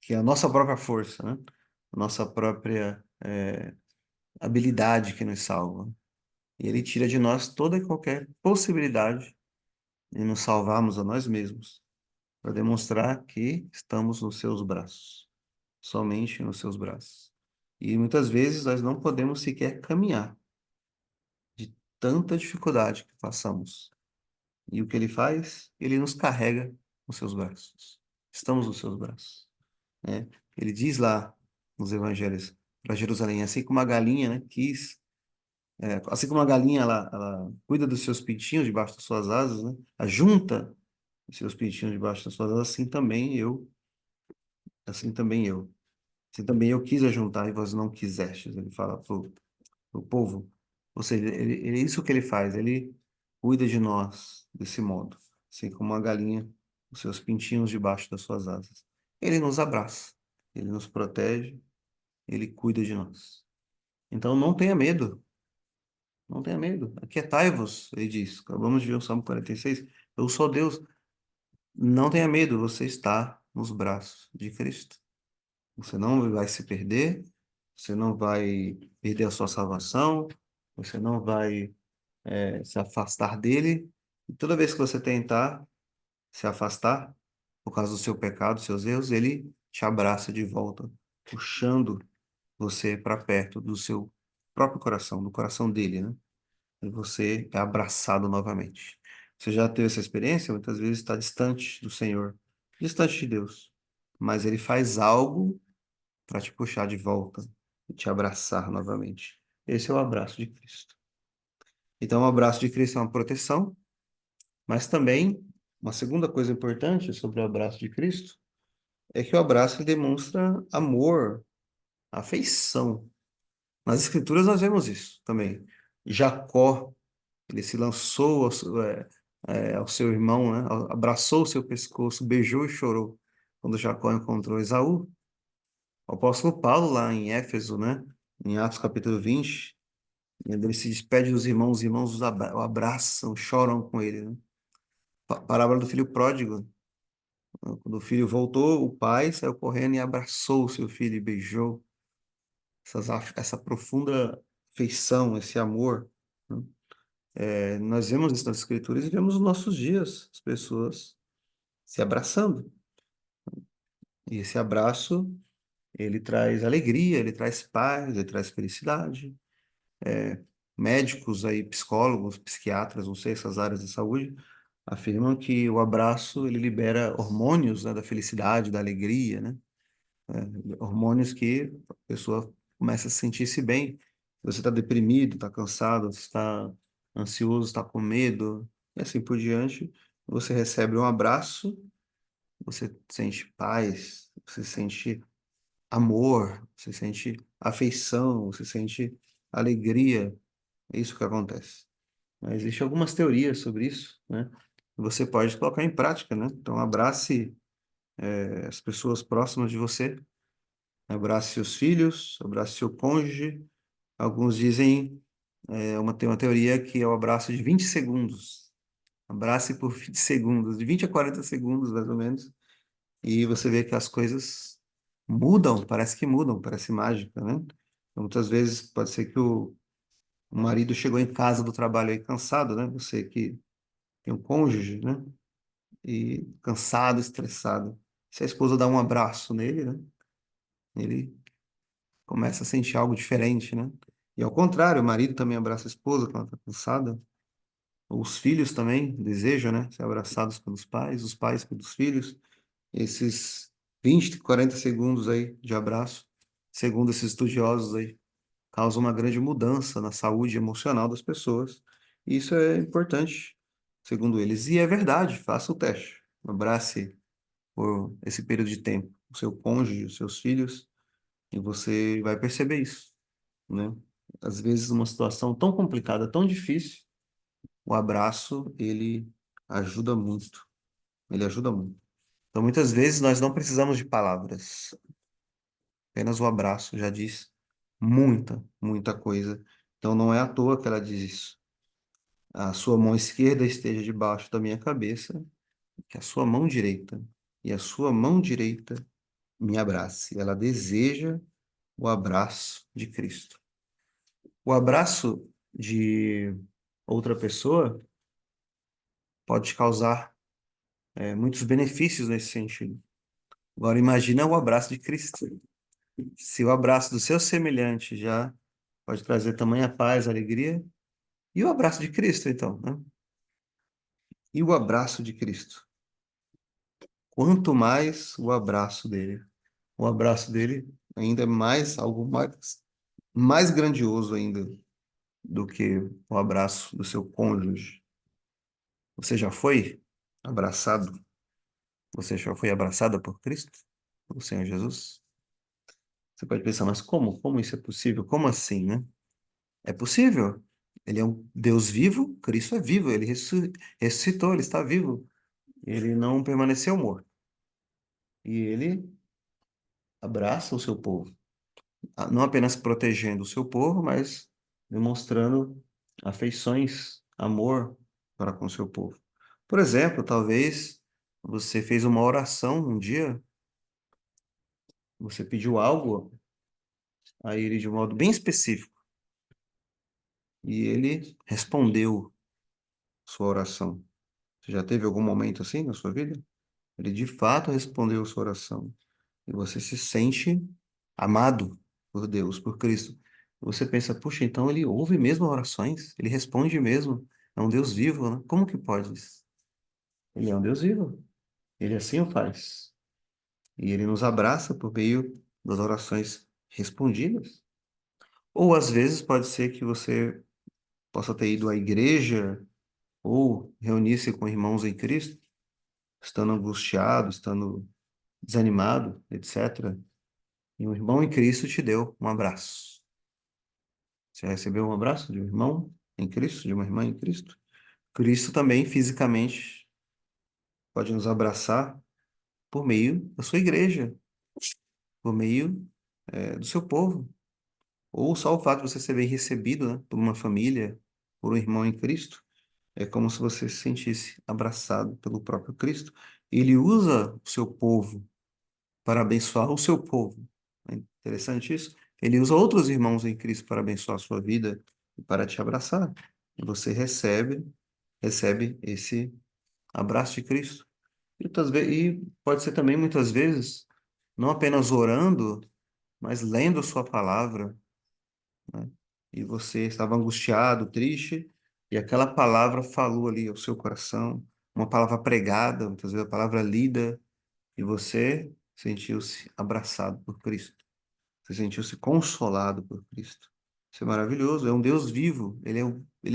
é a nossa própria força, né? A nossa própria habilidade que nos salva. E ele tira de nós toda e qualquer possibilidade de nos salvarmos a nós mesmos, para demonstrar que estamos nos seus braços, somente nos seus braços. E muitas vezes nós não podemos sequer caminhar de tanta dificuldade que passamos. E o que ele faz? Ele nos carrega nos seus braços. Estamos nos seus braços, né? Ele diz lá nos evangelhos para Jerusalém, assim como a galinha, né, assim como a galinha ela cuida dos seus pintinhos debaixo das suas asas, né? Ajunta os seus pintinhos debaixo das suas asas, assim também eu. Assim também eu quis ajuntar e vós não quisestes, ele fala pro povo. Ou seja, é isso que ele faz, ele cuida de nós desse modo, assim como a galinha, os seus pintinhos debaixo das suas asas. Ele nos abraça, ele nos protege, ele cuida de nós. Então não tenha medo, não tenha medo. Aquietai-vos, ele diz. Acabamos de ver o Salmo 46. Eu sou Deus. Não tenha medo, você está nos braços de Cristo. Você não vai se perder, você não vai perder a sua salvação, você não vai se afastar dele. E toda vez que você tentar se afastar, por causa do seu pecado, dos seus erros, ele te abraça de volta, puxando você para perto do seu próprio coração, do coração dele, né? E você é abraçado novamente. Você já teve essa experiência? Muitas vezes está distante do Senhor, distante de Deus, mas ele faz algo para te puxar de volta e te abraçar novamente. Esse é o abraço de Cristo. Então, o abraço de Cristo é uma proteção, mas também uma segunda coisa importante sobre o abraço de Cristo é que o abraço ele demonstra amor, afeição. Nas Escrituras nós vemos isso também. Jacó, ele se lançou ao seu irmão, né? Abraçou o seu pescoço, beijou e chorou quando Jacó encontrou Esaú. O apóstolo Paulo, lá em Éfeso, né? Em Atos capítulo 20, ele se despede dos irmãos, os irmãos o abraçam, choram com ele, né? Parábola do filho pródigo. Quando o filho voltou, o pai saiu correndo e abraçou o seu filho e beijou essa profunda afeição, esse amor, né? Nós vemos isso nas Escrituras e vemos nos nossos dias, as pessoas se abraçando. E esse abraço, ele traz alegria, ele traz paz, ele traz felicidade. Médicos aí, psicólogos, psiquiatras, não sei, essas áreas de saúde, afirmam que o abraço, ele libera hormônios, né, da felicidade, da alegria, né? Hormônios que a pessoa começa a sentir-se bem. Você está deprimido, está cansado, está ansioso, está com medo, e assim por diante. Você recebe um abraço, você sente paz, você sente amor, você sente afeição, você sente alegria. É isso que acontece. Mas existem algumas teorias sobre isso, né? Você pode colocar em prática, né? Então, abrace, as pessoas próximas de você, abrace seus filhos, abrace seu cônjuge. Alguns dizem, tem uma teoria que é o abraço de 20 segundos. Abrace por 20 segundos, de 20 a 40 segundos, mais ou menos. E você vê que as coisas mudam, parece que mudam, parece mágica, né? Então, muitas vezes pode ser que o marido chegou em casa do trabalho aí cansado, né? Você que tem um cônjuge, né? E cansado, estressado. Se a esposa dá um abraço nele, né? Ele começa a sentir algo diferente, né? E ao contrário, o marido também abraça a esposa quando ela está cansada. Os filhos também desejam, né? Ser abraçados pelos pais, os pais pelos filhos. Esses 20, 40 segundos aí de abraço, segundo esses estudiosos aí, causam uma grande mudança na saúde emocional das pessoas. E isso é importante, segundo eles. E é verdade, faça o teste. Abrace por esse período de tempo o seu cônjuge, os seus filhos, e você vai perceber isso, né? Às vezes, numa situação tão complicada, tão difícil, o abraço, ele ajuda muito. Ele ajuda muito. Então, muitas vezes, nós não precisamos de palavras. Apenas o abraço já diz muita, muita coisa. Então, não é à toa que ela diz isso. A sua mão esquerda esteja debaixo da minha cabeça, que a sua mão direita e a sua mão direita me abrace. Ela deseja o abraço de Cristo. O abraço de outra pessoa pode te causar muitos benefícios nesse sentido. Agora, imagina o abraço de Cristo. Se o abraço do seu semelhante já pode trazer tamanha paz, alegria, e o abraço de Cristo, então, né? E o abraço de Cristo? Quanto mais o abraço dele. O abraço dele ainda é mais, algo mais grandioso ainda do que o abraço do seu cônjuge. Você já foi abraçado? Você já foi abraçada por Cristo? O Senhor Jesus? Você pode pensar, mas como? Como isso é possível? Como assim, né? É possível. Ele é um Deus vivo, Cristo é vivo, ele ressuscitou, ele está vivo. Ele não permaneceu morto. E ele abraça o seu povo. Não apenas protegendo o seu povo, mas demonstrando afeições, amor para com o seu povo. Por exemplo, talvez você fez uma oração um dia, você pediu algo a ele de um modo bem específico e ele respondeu sua oração. Você já teve algum momento assim na sua vida? Ele de fato respondeu sua oração e você se sente amado por Deus, por Cristo. Você pensa, puxa, então ele ouve mesmo orações, ele responde mesmo, é um Deus vivo, né? Como que pode isso? Ele é um Deus vivo, ele assim o faz. E ele nos abraça por meio das orações respondidas. Ou às vezes pode ser que você possa ter ido à igreja ou reunir-se com irmãos em Cristo, estando angustiado, estando desanimado, etc. E um irmão em Cristo te deu um abraço. Você recebeu um abraço de um irmão em Cristo, de uma irmã em Cristo? Cristo também fisicamente pode nos abraçar por meio da sua igreja, por meio, do seu povo. Ou só o fato de você ser bem recebido, né, por uma família, por um irmão em Cristo, é como se você se sentisse abraçado pelo próprio Cristo. Ele usa o seu povo para abençoar o seu povo. É interessante isso. Ele usa outros irmãos em Cristo para abençoar a sua vida e para te abraçar. E você recebe esse abraço de Cristo. E pode ser também, muitas vezes, não apenas orando, mas lendo a sua palavra, né? E você estava angustiado, triste, e aquela palavra falou ali ao seu coração, uma palavra pregada, muitas vezes a palavra lida, e você sentiu-se abraçado por Cristo. Você sentiu-se consolado por Cristo. Isso é maravilhoso, é um Deus vivo, ele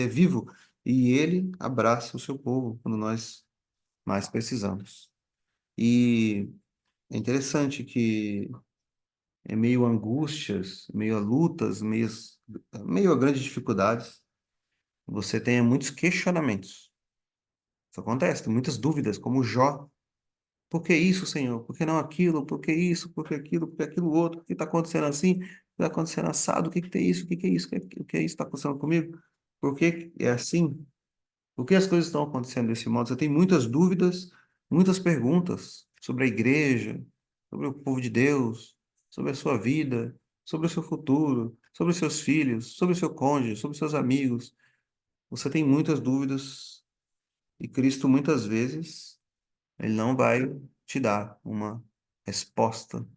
é vivo, e ele abraça o seu povo quando nós mais precisamos. E é interessante que em meio a angústias, meio a lutas, meio a grandes dificuldades, você tenha muitos questionamentos. Isso acontece, tem muitas dúvidas, como Jó. Por que isso, Senhor? Por que não aquilo? Por que isso? Por que aquilo? Por que aquilo outro? O que está acontecendo assim? O que está acontecendo assado? O que que tem isso? O que que é isso? O que é isso que está acontecendo comigo? Por que é assim? Por que as coisas estão acontecendo desse modo? Você tem muitas dúvidas, muitas perguntas sobre a igreja, sobre o povo de Deus, sobre a sua vida, sobre o seu futuro, sobre os seus filhos, sobre o seu cônjuge, sobre os seus amigos. Você tem muitas dúvidas e Cristo muitas vezes ele não vai te dar uma resposta,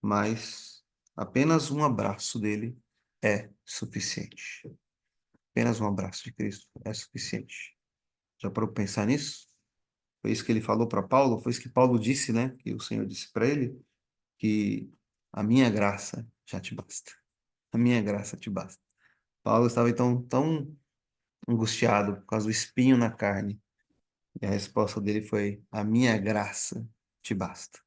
mas apenas um abraço dele é suficiente. Apenas um abraço de Cristo é suficiente. Já parou para pensar nisso? Foi isso que ele falou para Paulo, foi isso que Paulo disse, né? Que o Senhor disse para ele, que a minha graça já te basta. A minha graça te basta. Paulo estava então tão angustiado por causa do espinho na carne. E a resposta dele foi: a minha graça te basta.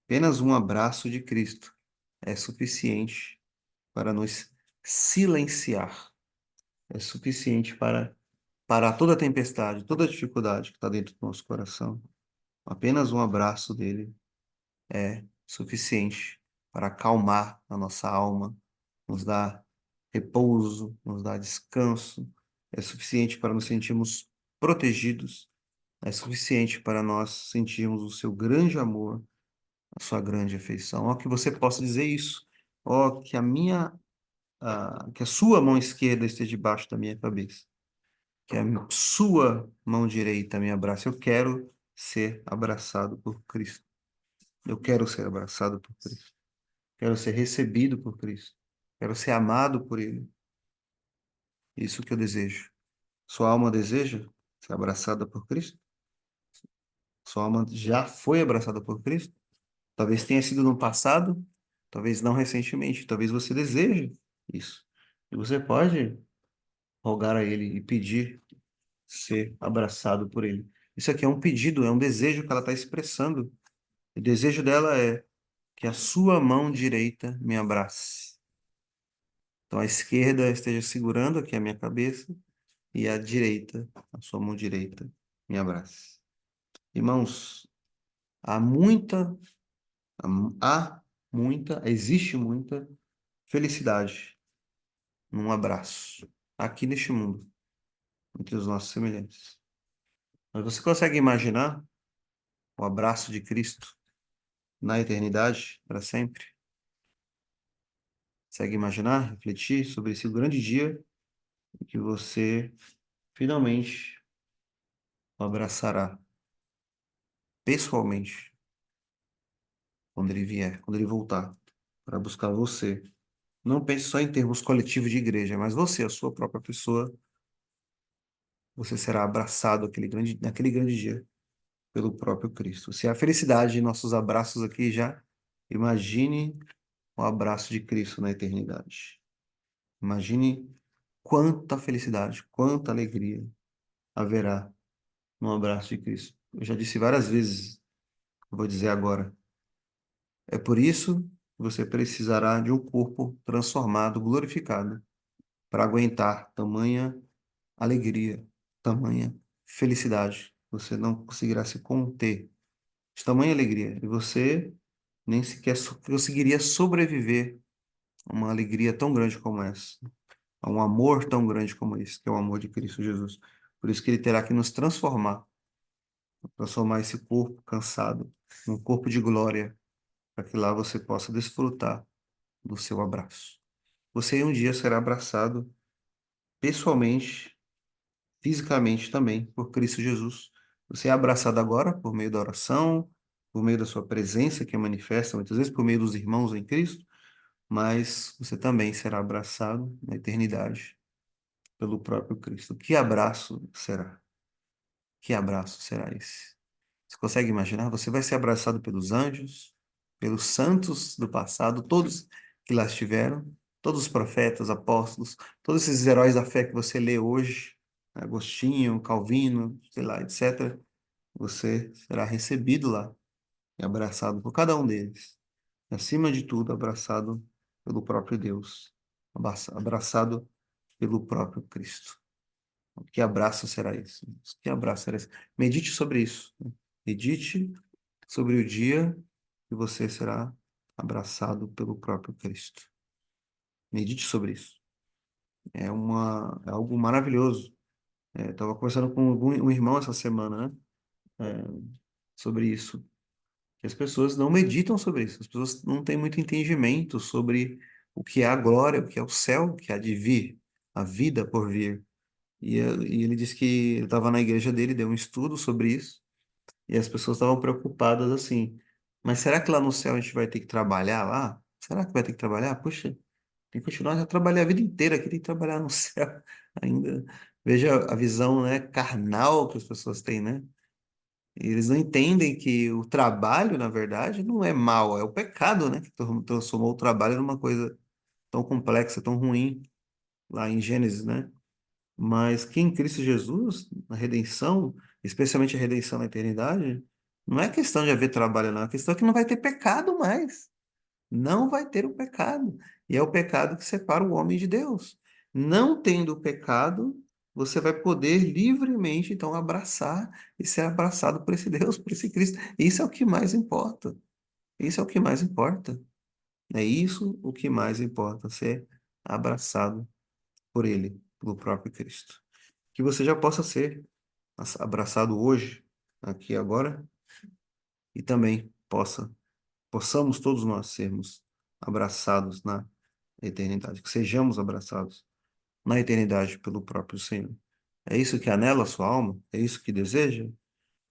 Apenas um abraço de Cristo é suficiente para nos silenciar. É suficiente para parar toda a tempestade, toda a dificuldade que está dentro do nosso coração. Apenas um abraço dele é suficiente para acalmar a nossa alma, nos dar repouso, nos dar descanso, é suficiente para nos sentirmos protegidos, é suficiente para nós sentirmos o seu grande amor, a sua grande afeição. Ó, que você possa dizer isso. Ó, que que a sua mão esquerda esteja debaixo da minha cabeça, que a sua mão direita me abrace. Eu quero ser abraçado por Cristo. Eu quero ser abraçado por Cristo. Quero ser recebido por Cristo. Quero ser amado por Ele. Isso que eu desejo. Sua alma deseja ser abraçada por Cristo? Sua alma já foi abraçada por Cristo? Talvez tenha sido no passado, talvez não recentemente. Talvez você deseje isso. E você pode rogar a Ele e pedir ser abraçado por Ele. Isso aqui é um pedido, é um desejo que ela está expressando. O desejo dela é que a sua mão direita me abrace. Então a esquerda esteja segurando aqui a minha cabeça e a direita, a sua mão direita, me abrace. Irmãos, há muita, existe muita felicidade num abraço aqui neste mundo, entre os nossos semelhantes. Mas você consegue imaginar o abraço de Cristo na eternidade, para sempre? Consegue imaginar, refletir sobre esse grande dia em que você finalmente o abraçará pessoalmente quando ele vier, quando ele voltar para buscar você. Não pense só em termos coletivos de igreja, mas você, a sua própria pessoa, você será abraçado naquele grande dia pelo próprio Cristo. Se há felicidade em nossos abraços aqui já, imagine o abraço de Cristo na eternidade. Imagine quanta felicidade, quanta alegria haverá no abraço de Cristo. Eu já disse várias vezes, eu vou dizer agora. É por isso que você precisará de um corpo transformado, glorificado, para aguentar tamanha alegria, tamanha felicidade. Você não conseguirá se conter de tamanha alegria. E você nem sequer conseguiria sobreviver a uma alegria tão grande como essa, a um amor tão grande como esse, que é o amor de Cristo Jesus. Por isso que ele terá que nos transformar esse corpo cansado num corpo de glória, para que lá você possa desfrutar do seu abraço. Você um dia será abraçado pessoalmente, fisicamente também, por Cristo Jesus. Você é abraçado agora por meio da oração, por meio da sua presença, que é manifesta muitas vezes por meio dos irmãos em Cristo, mas você também será abraçado na eternidade pelo próprio Cristo. Que abraço será? Que abraço será esse? Você consegue imaginar? Você vai ser abraçado pelos anjos, pelos santos do passado, todos que lá estiveram, todos os profetas, apóstolos, todos esses heróis da fé que você lê hoje, Agostinho, Calvino, sei lá, etc. Você será recebido lá e abraçado por cada um deles. E, acima de tudo, abraçado pelo próprio Deus, abraçado pelo próprio Cristo. Que abraço será esse? Que abraço será esse? Medite sobre isso. Medite sobre o dia que você será abraçado pelo próprio Cristo. Medite sobre isso. É algo maravilhoso. Estava conversando com um irmão essa semana, né? Sobre isso. Que as pessoas não meditam sobre isso. As pessoas não têm muito entendimento sobre o que é a glória, o que é o céu, o que há de vir, a vida por vir. E ele disse que ele estava na igreja dele, deu um estudo sobre isso. E as pessoas estavam preocupadas assim, mas será que lá no céu a gente vai ter que trabalhar lá? Será que vai ter que trabalhar? Puxa, tem que continuar a trabalhar a vida inteira aqui, tem que trabalhar no céu ainda. Veja a visão, né, carnal que as pessoas têm, né? E eles não entendem que o trabalho, na verdade, não é mal, é o pecado, né, que transformou o trabalho numa coisa tão complexa, tão ruim, lá em Gênesis, né? Mas que em Cristo Jesus, na redenção, especialmente a redenção na eternidade, não é questão de haver trabalho, não. A questão é que não vai ter pecado mais. Não vai ter o pecado. E é o pecado que separa o homem de Deus. Não tendo o pecado, você vai poder livremente, então, abraçar e ser abraçado por esse Deus, por esse Cristo. Isso é o que mais importa. Isso é o que mais importa. É isso o que mais importa, ser abraçado por Ele, pelo próprio Cristo. Que você já possa ser abraçado hoje, aqui e agora, e também possamos todos nós sermos abraçados na eternidade, que sejamos abraçados na eternidade pelo próprio Senhor. É isso que anela a sua alma? É isso que deseja?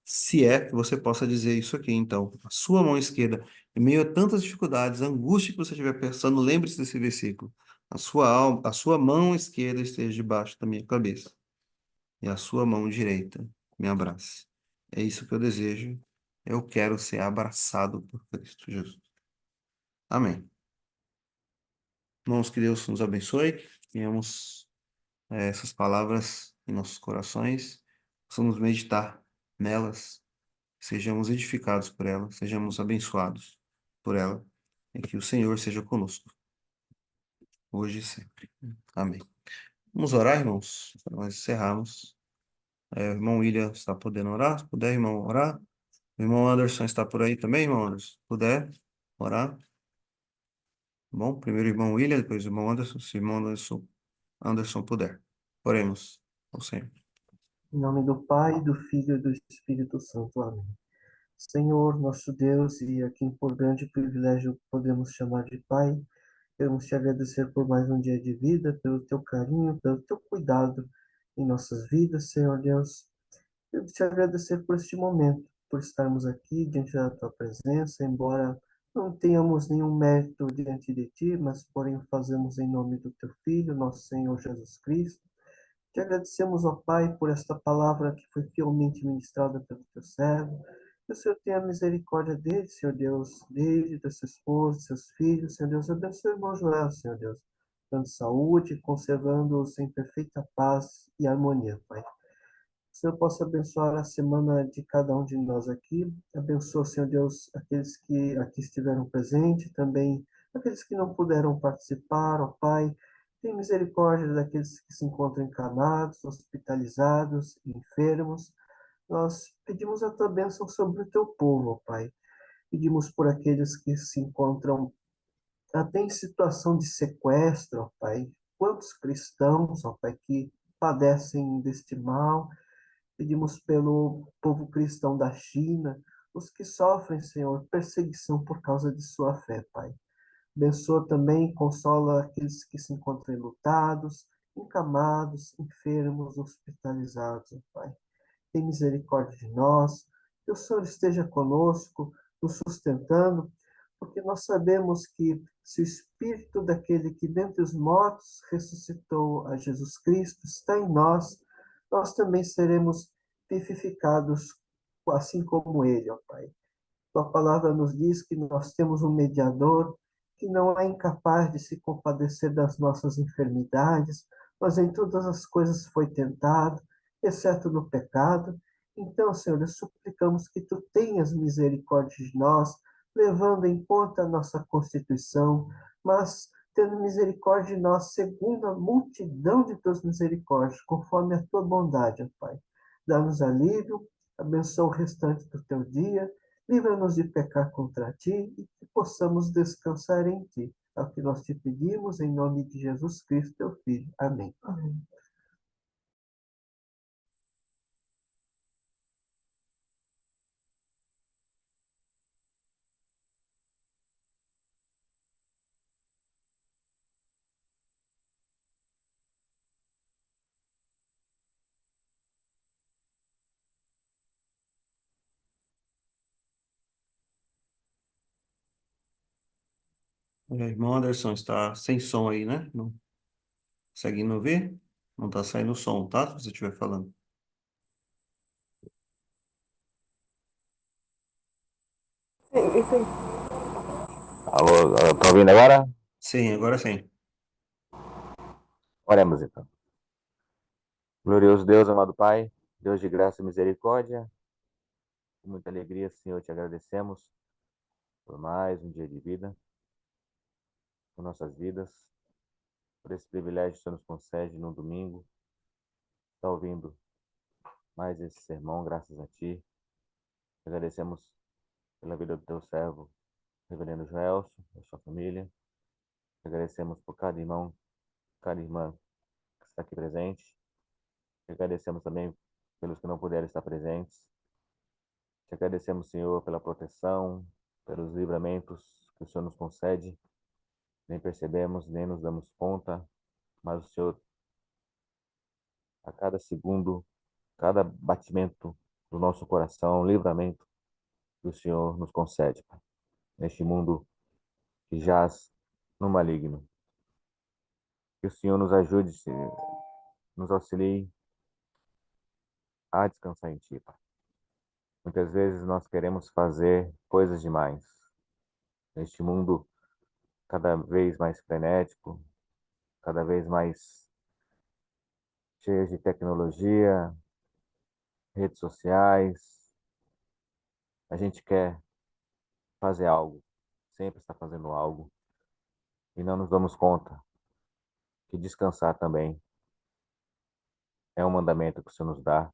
Se é, que você possa dizer isso aqui, então, a sua mão esquerda, em meio a tantas dificuldades, a angústia que você estiver pensando, lembre-se desse versículo. A sua alma, a sua mão esquerda esteja debaixo da minha cabeça e a sua mão direita me abrace. É isso que eu desejo. Eu quero ser abraçado por Cristo Jesus. Amém. Irmãos, que Deus nos abençoe. Tenhamos essas palavras em nossos corações. Possamos meditar nelas. Sejamos edificados por elas. Sejamos abençoados por ela. E que o Senhor seja conosco, hoje e sempre. Amém. Vamos orar, irmãos, para nós encerrarmos. O irmão William está podendo orar? Se puder, irmão, orar. O irmão Anderson está por aí também, irmão Anderson? Se puder, orar. Bom, primeiro o irmão William, depois o irmão Anderson, se o irmão Anderson puder. Oremos ao Senhor.
Em nome do Pai, do Filho e do Espírito Santo. Amém. Senhor, nosso Deus, e a quem por grande privilégio podemos chamar de Pai, queremos te agradecer por mais um dia de vida, pelo teu carinho, pelo teu cuidado em nossas vidas, Senhor Deus. Queremos te agradecer por este momento, por estarmos aqui diante da tua presença, embora não tenhamos nenhum mérito diante de ti, mas porém fazemos em nome do teu Filho, nosso Senhor Jesus Cristo. Te agradecemos, ó Pai, por esta palavra que foi fielmente ministrada pelo teu servo. Que o Senhor tenha misericórdia dele, Senhor Deus, dele, da sua esposa, seus filhos, Senhor Deus. Abençoe o irmão Joel, Senhor Deus, dando saúde, conservando-os em perfeita paz e harmonia, Pai. Que o Senhor possa abençoar a semana de cada um de nós aqui. Abençoa, Senhor Deus, aqueles que aqui estiveram presentes, também aqueles que não puderam participar, ó Pai. Tem misericórdia daqueles que se encontram encamados, hospitalizados, enfermos. Nós pedimos a tua bênção sobre o teu povo, ó Pai. Pedimos por aqueles que se encontram até em situação de sequestro, ó Pai. Quantos cristãos, ó Pai, que padecem deste mal. Pedimos pelo povo cristão da China, os que sofrem, Senhor, perseguição por causa de sua fé, Pai. Abençoa também, consola aqueles que se encontram enlutados, encamados, enfermos, hospitalizados, ó Pai. Tem misericórdia de nós, que o Senhor esteja conosco, nos sustentando, porque nós sabemos que se o Espírito daquele que dentre os mortos ressuscitou a Jesus Cristo está em nós, nós também seremos vivificados assim como ele, ó Pai. Tua palavra nos diz que nós temos um mediador que não é incapaz de se compadecer das nossas enfermidades, mas em todas as coisas foi tentado, exceto no pecado. Então, Senhor, suplicamos que tu tenhas misericórdia de nós, levando em conta a nossa constituição, mas tendo misericórdia de nós segundo a multidão de tuas misericórdias, conforme a tua bondade, ó Pai. Dá-nos alívio, abençoa o restante do teu dia, livra-nos de pecar contra ti e que possamos descansar em ti. É o que nós te pedimos, em nome de Jesus Cristo, teu Filho. Amém. Amém.
Irmão Anderson, está sem som aí, né? Não consegue me ouvir? Não está saindo som, tá? Se você estiver falando.
Alô, tá ouvindo agora?
Sim, agora sim.
Oremos então. Glorioso Deus, amado Pai, Deus de graça e misericórdia, com muita alegria, Senhor, te agradecemos por mais um dia de vida, por nossas vidas, por esse privilégio que o Senhor nos concede no domingo, está ouvindo mais esse sermão, graças a Ti. Te agradecemos pela vida do Teu servo, Reverendo Joelson, da sua família. Te agradecemos por cada irmão, cada irmã que está aqui presente. Te agradecemos também pelos que não puderam estar presentes. Te agradecemos, Senhor, pela proteção, pelos livramentos que o Senhor nos concede. Nem percebemos, nem nos damos conta, mas o Senhor, a cada segundo, cada batimento do nosso coração, livramento que o Senhor nos concede, Pai, neste mundo que jaz no maligno. Que o Senhor nos ajude, nos auxilie a descansar em Ti, Pai. Muitas vezes nós queremos fazer coisas demais. Neste mundo cada vez mais frenético, cada vez mais cheio de tecnologia, redes sociais. A gente quer fazer algo, sempre está fazendo algo, e não nos damos conta que descansar também é um mandamento que o Senhor nos dá.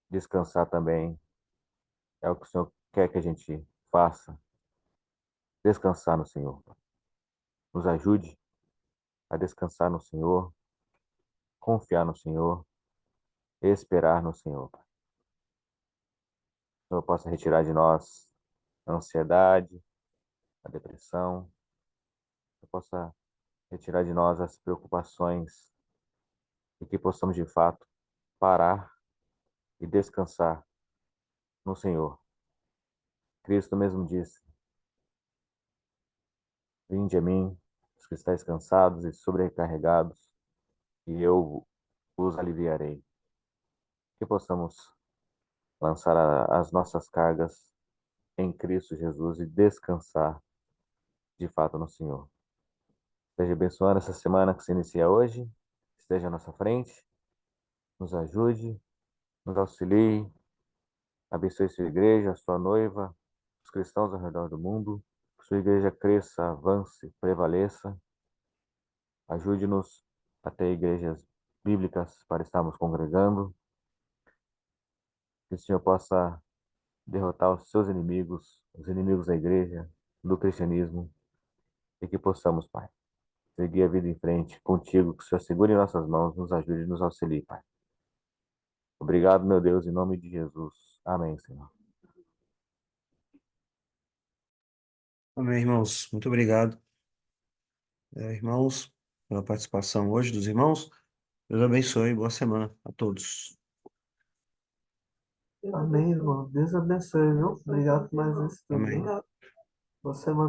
Descansar também é o que o Senhor quer que a gente faça. Descansar no Senhor. Nos ajude a descansar no Senhor, confiar no Senhor, esperar no Senhor. Que o Senhor possa retirar de nós a ansiedade, a depressão, que possa retirar de nós as preocupações e que possamos de fato parar e descansar no Senhor. Cristo mesmo disse: Vinde a mim, os que estáis cansados e sobrecarregados, e eu os aliviarei. Que possamos lançar as nossas cargas em Cristo Jesus e descansar de fato no Senhor. Esteja abençoando essa semana que se inicia hoje, esteja à nossa frente, nos ajude, nos auxilie, abençoe sua igreja, sua noiva, os cristãos ao redor do mundo, que sua igreja cresça, avance, prevaleça. Ajude-nos a ter igrejas bíblicas para estarmos congregando, que o Senhor possa derrotar os seus inimigos, os inimigos da igreja, do cristianismo, e que possamos, Pai, seguir a vida em frente contigo, que o Senhor segure em nossas mãos, nos ajude e nos auxilie, Pai. Obrigado, meu Deus, em nome de Jesus. Amém, Senhor.
Amém, irmãos. Muito obrigado. Irmãos, pela participação hoje dos irmãos. Deus abençoe. Boa semana a todos.
Amém, irmão. Deus abençoe, viu? Obrigado por mais esse estudo,
Amém.
viu? Boa semana.